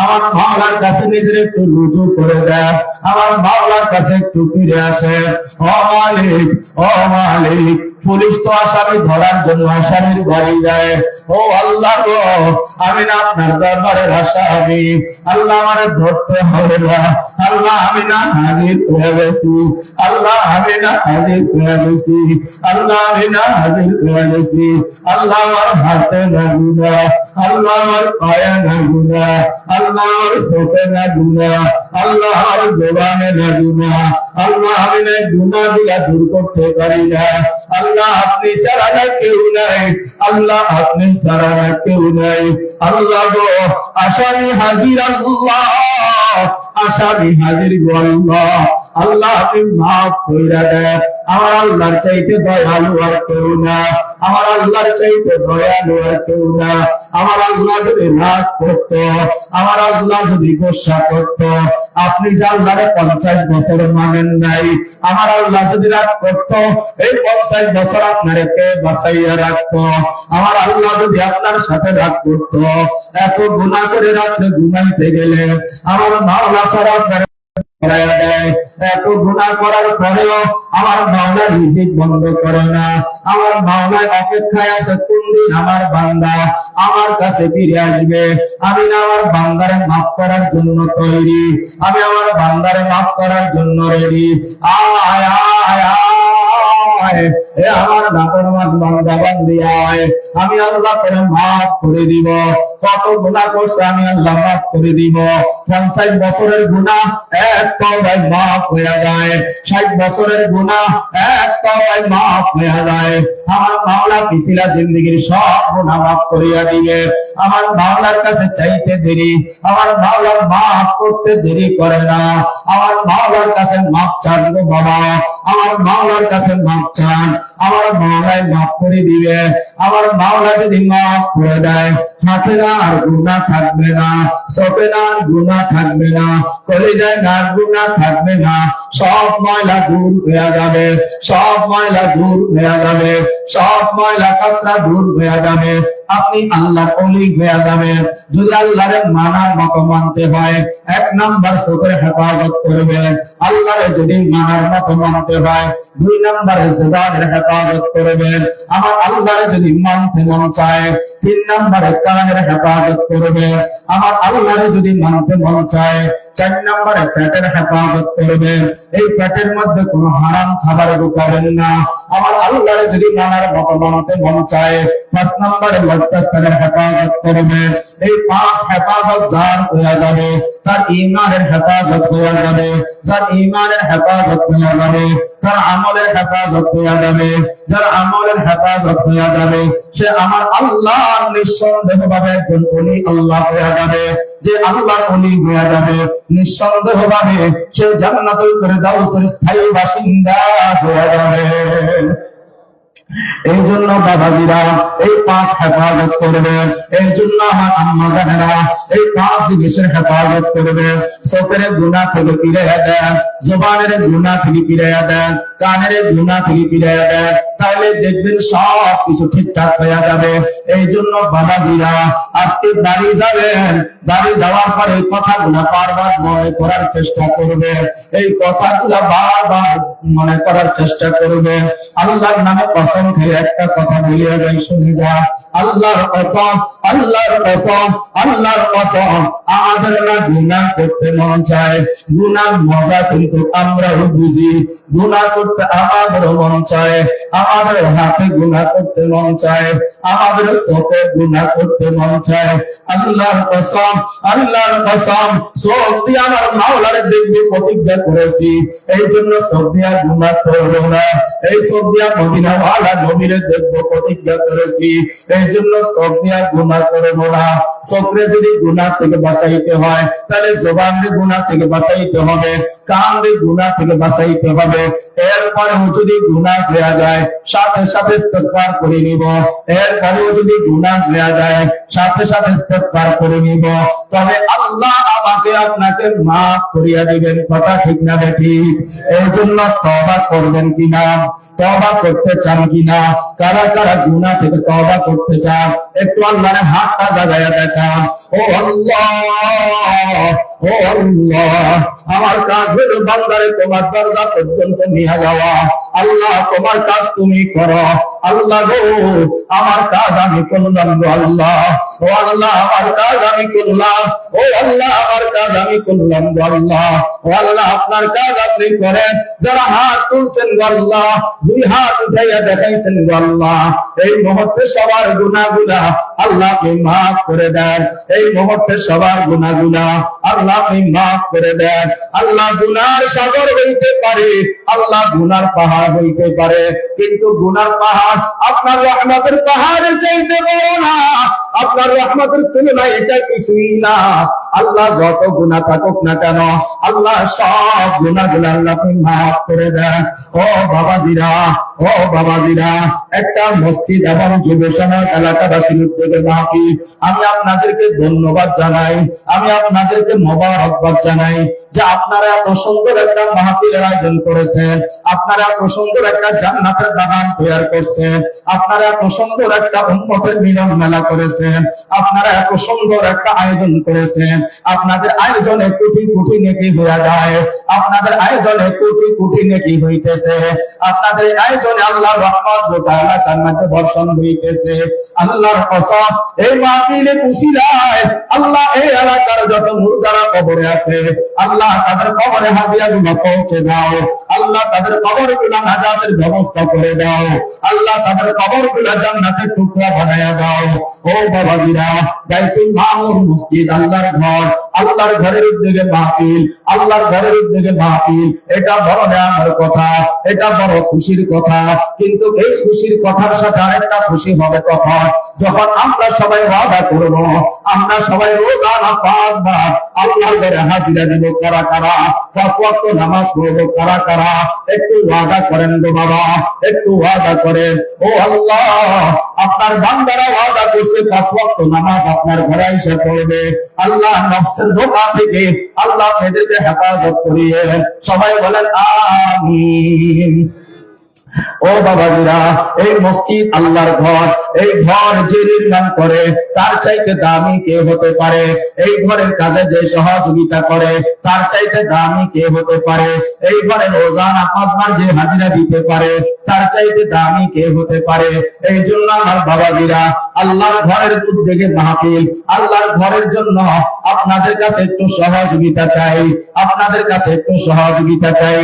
আমার মাওলার কাছে নিজের একটু রুজু করে দেন, আমার মাওলার কাছে একটু ফিরে আসেন। ও মালিক, ও মালিক, পুলিশ তো আসামি ধরার জন্য আসামির বাড়ি যায়। ও আল্লাহ গো, আমি না আপনার দরবারের আসামি, আল্লাহ আমারে ধরতে হবে না। আল্লাহ আমি না হাজির হয়ে গেছি, আল্লাহ আমি না হাজির হয়ে গেছি, আল্লাহ আমি না হাজির হয়ে গেছি। আল্লাহ আমার হাতে না গুনাহ, আল্লাহ আমার পায়ে না গুনাহ, আল্লাহ আমার চোখে না গুনাহ, আল্লাহ আমার জবানে না গুনাহ। আল্লাহ আমি না গুনাহগুলা দূর করতে পারি না। আল্লাহ আপনি ছাড়া না কেউ নাই, আল্লাহ আপনি ছাড়া না কেউ নাই। আল্লাহ গো, আসামি হাজির, আল্লাহ আসামি হাজির গো আল্লাহ। আল্লাহ আপনি মাফ কইরা দেন। আমার আল্লাহর চাইতে দয়ালু আর কেউ না, আমার আল্লাহর চাইতে দয়ালু আর কেউ না। আমার আল্লাহ যদি রাগ করত, আমার আল্লাহ যদি গোসা করত, আপনি যে আল্লাহরে 50 বছর মানেন নাই, আমার আল্লাহ যদি রাগ করত, এই 50 বছর আপনারে কে বাঁচাইয়া রাখতো? আমার আল্লাহ যদি আপনার সাথে রাগ করত, এত গুনাহ করে রাত্রে ঘুমাইতে গেলে আমার মাওলা ছাড়া আপনার এত গুনাহ করার পরেও আমার মাওলা রিজিক বন্ধ করে না। আমার মাওলা অপেক্ষায় আছে কোন দিন আমার বান্দা আমার কাছে ফিরে আসবে। আমি না আমার বান্দারে মাফ করার জন্য তৈরি, আমি আমার বান্দারে মাফ করার জন্য রেডি। আয় আয় আয়, এ আমার নাফরমান বান্দা বান্দি আয়, আমি আল্লাহ করে মাফ করে দিব। কত গুনাহ করছে আমি আল্লাহ মাফ করে দিব। 50 বছরের গুনাহ এক তওবায় মাফ হয়ে যায়, 60 বছরের গুনাহ এক তওবায় মাফ হয়ে যায়। আমার মাওলা পিছিলা জিন্দেগীর সব গুনাহ মাফ করিয়া দিবে। আমার মাওলার কাছে চাইতে দেরি, আমার মাওলা মাফ করতে দেরি করে না। আমার মাওলার কাছে মাফ চান গো বাবা, আমার মাওলার কাছে মাফ চান, আমার মাওলাই মাফ করে দিবে। আমার মাওলা যদি মাফ করে দেয়, হাতে আর গুনাহ থাকবে না, চোখে আর গুনাহ থাকবে না, কলিজায় আর গুনাহ থাকবে না। সব ময়লা দূর হয়ে যাবে, সব ময়লা দূর হয়ে যাবে, সব ময়লা কাচরা দূর হয়ে যাবে। আপনি আল্লাহর ওলি হয়ে যাবে। যদি আল্লাহরে মানার মতো মানতে হয়, 1 নাম্বার চোখের হেফাজত করবেন। আল্লাহরে যদি মানার মতো মানতে হয়, 2 নাম্বারে জবানের হেফাজত করবেন। আমার আল্লাহরে যদি মানতে মন চায়, 3 নাম্বারে কানের হেফাজত করবেন। আমার আল্লাহরে যদি মানতে মন চায়, 4 নাম্বারে পেটের হেফাজত করবেন। এই পেটের মধ্যে কোনো হারাম খাবার ঢুকাবেন না। আমার আল্লাহরে যদি মানার মতো মানতে মন চায়, 5 নাম্বারে লজ্জাস্থানের হেফাজত করবেন। এই 5 হেফাজত যার হয়ে যাবে, তার ঈমানের হেফাজত হয়ে যাবে, যার ঈমানের হেফাজত হয়ে যাবে, তার আমলের হেফাজত হয়ে যাবে, যার আমলের হেফাজত হয়ে যাবে, সে আমার আল্লাহর নিঃসন্দেহভাবে একজন ওলি আল্লাহ হয়ে যাবে। যে আল্লাহর ওলি হয়ে যাবে, নিঃসন্দেহভাবে সে জান্নাতুল ফেরদাউসের স্থায়ী বাসিন্দা হয়ে যাবে। এই জন্য বাবাজিরা এই 5 হেফাজত করবেন। এই জন্য আমার আম্মা জানেরা এই 5 জিনিসের হেফাজত করবেন। চোখের গুনাহ থেকে ফিরিয়ে দেন, জবানের গুনাহ থেকে ফিরিয়ে দেন, কানের গুনাহ থেকে ফিরিয়ে দেন, তাহলে দেখবেন সব কিছু ঠিকঠাক হয়ে যাবে। এই জন্য বাবাজিরা আজকে বাড়ি যাবেন, বাড়ি যাওয়ার পরে কথাগুলো বারবার মনে করার চেষ্টা করবেন। এই কথাগুলো বারবার মনে করার চেষ্টা করবেন। আল্লাহর নামে কসম খেয়ে একটা কথা বলিয়া যাই, শুনে যা। আল্লাহর কসম, আল্লাহর কসম, আল্লাহর কসম, আমাদের না গুনাহ করতে মন চায়, গুনার মজা কিন্তু আমরাও বুঝি। গুনাহ করতে আমাদেরও মন চায়, আমাদের হাতে গুনাহ করতে মন চায়, আমাদের চোখে গুনাহ করতে মন চায়। আল্লাহর কসম, আল্লাহর কসম, চোখ দিয়ে আমার মাওলারে দেখবে প্রতিজ্ঞা করেছি, এই জন্য চোখ দিয়ে গুনাহ করবো না। এই চোখ দিয়ে মদিনাওয়ালা নবীরে দেখবো প্রতিজ্ঞা করেছি, এই জন্য চোখ দিয়ে গুনাহ করবো না। চোখে যদি গুনাহ থেকে বাঁচাইতে হয়, তাহলে জবানে গুনাহ থেকে বাঁচাইতে হবে, কানে গুনাহ থেকে বাঁচাইতে হবে। এরপরেও যদি গুনাহ দেয়া যায়, সাথে সাথে ইস্তেগফার করে নিব। এরপরেও যদি গুনাহ দেয়া যায়, সাথে সাথে ইস্তেগফার করে নিব। তবে আল্লাহ আমাকে আপনাকে মাফ করিয়া দিবেন। কথা ঠিক না ঠিক? এই জন্য তওবা করবেন কিনা, তওবা করতে চান কিনা? কারা কারা গুনাহ থেকে তওবা করতে চান একটু আল্লাহর হাতটা জাগায়া দেখান। ও আল্লাহ, ও আল্লাহ, আমার কাজ হলো বান্দারে তোমার দরজা পর্যন্ত নিয়ে যাওয়া। আল্লাহ তোমার কাজ তুমি করো। আল্লাহ গো, আমার কাজ আমি করলাম গো আল্লাহ। ও আল্লাহ, আমার কাজ আমি করলাম। ও আল্লাহ, আমার কাজ আমি করলাম গো আল্লাহ। ও আল্লাহ, আপনার কাজ আপনি করেন। যারা হাত তুলছেন গো আল্লাহ, 2 হাত উঠাইয়া দেখাইছেন গো আল্লাহ, এই মুহূর্তে সবার গুনাহগুলা আল্লাহ আপনি মাফ করে দেন। এই মুহূর্তে সবার গুনাহগুলা আল্লাহ আপনি মাফ করে দেন। আল্লাহ গুনার সাগর হইতে পারে, আল্লাহ গুনার পাহাড় হইতে পারে, কিন্তু গুনার পাহাড় আপনার রহমতের পাহাড়ের চাইতে বড় না। আপনার রহমতের তুলনায় এটা কিছুই না। আল্লাহ যত গুনাহ থাকুক না কেন, আল্লাহ সব গুনাহগুলো আল্লাহ আপনি মাফ করে দেন। ও বাবাজিরা, ও বাবাজিরা, একটা মসজিদ এবং যুব সমাজ এলাকাবাসীর উদ্যোগে মাহফিল, আমি আপনাদেরকে ধন্যবাদ জানাই, আমি আপনাদেরকে মোবারকবাদ জানাই যে আপনারা এত সুন্দর একটা মাহফিলের আয়োজন করেছেন, আপনারা এত সুন্দর একটা জান্নাতের বাগান তৈরি করছেন, আপনারা এত সুন্দর একটা উম্মতের মিলন মেলা করেছেন, আপনারা এত সুন্দর একটা আয়োজন করেছেন। আপনাদের আয়োজনে কোটি কোটি নেকি হয়ে যায়, আপনাদের আয়োজনে কোটি কোটি নেকি হইতেছে, আপনাদের আয়োজনে আল্লাহর রহমত ও তাআলা জান্নাতে বর্ষণ হইতেছে। আল্লাহর কসম, এই মাহফিলের উসিলায় আল্লাহ এই এলাকার যত মুর্দারা কবরে আছে, আল্লাহ তাদের কবরে হাদিয়াগুলো পৌঁছে দাও। আল্লাহ তাদের কবরগুলো নাজাতের ব্যবস্থা করে দাও। আল্লাহ তাদের কবরগুলো জান্নাতের টুকরা বানায়া দাও। ও বাবাজিরা, বাইতুল মামুর মসজিদ আল্লাহর ঘর, আল্লাহর ঘরের উদ্যোগে মাহফিল, আল্লাহর ঘরের উদ্যোগে মাহফিল, এটা বড় নেয়ামতের কথা, এটা বড় খুশির কথা। কিন্তু এই খুশির কথার সাথে আরেকটা খুশি হবে তখন যখন আমরা সবাই ওয়াদা করব, আমরা সবাই রোজানা 5 বার আল্লাহর ঘরে হাজিরা দিব। কারা কারা 5 ওয়াক্ত নামাজ পড়বো? কারা কারা একটু ওয়াদা করেন গো বাবা, একটু ওয়াদা করেন। ও আল্লাহ, আপনার বান্দারা ওয়াদা করছে 5 ওয়াক্ত নামাজ আপনার ঘরে এসে পড়বে। আল্লাহ নফসের ধোঁকা থেকে আল্লাহ এদেরকে হেফাজত করিয়ে সবাই বলেন আমিন। ও বাবাজিরা, এই মসজিদ আল্লাহর ঘর, এই ঘর যে নির্মাণ করে তার চাইতে দামি কে হতে পারে? এই ঘরের কাজে যে সহযোগিতা করে তার চাইতে দামি কে হতে পারে? এই ঘরে রোজানা 5 বার যে হাজিরা দিতে পারে তার চাইতে দামি কে হতে পারে? এই জন্য আমার বাবাজিরা, আল্লাহর ঘরের উদ্যোগে মাহফিল, আল্লাহর ঘরের জন্য আপনাদের কাছে একটু সহযোগিতা চাই, আপনাদের কাছে একটু সহযোগিতা চাই।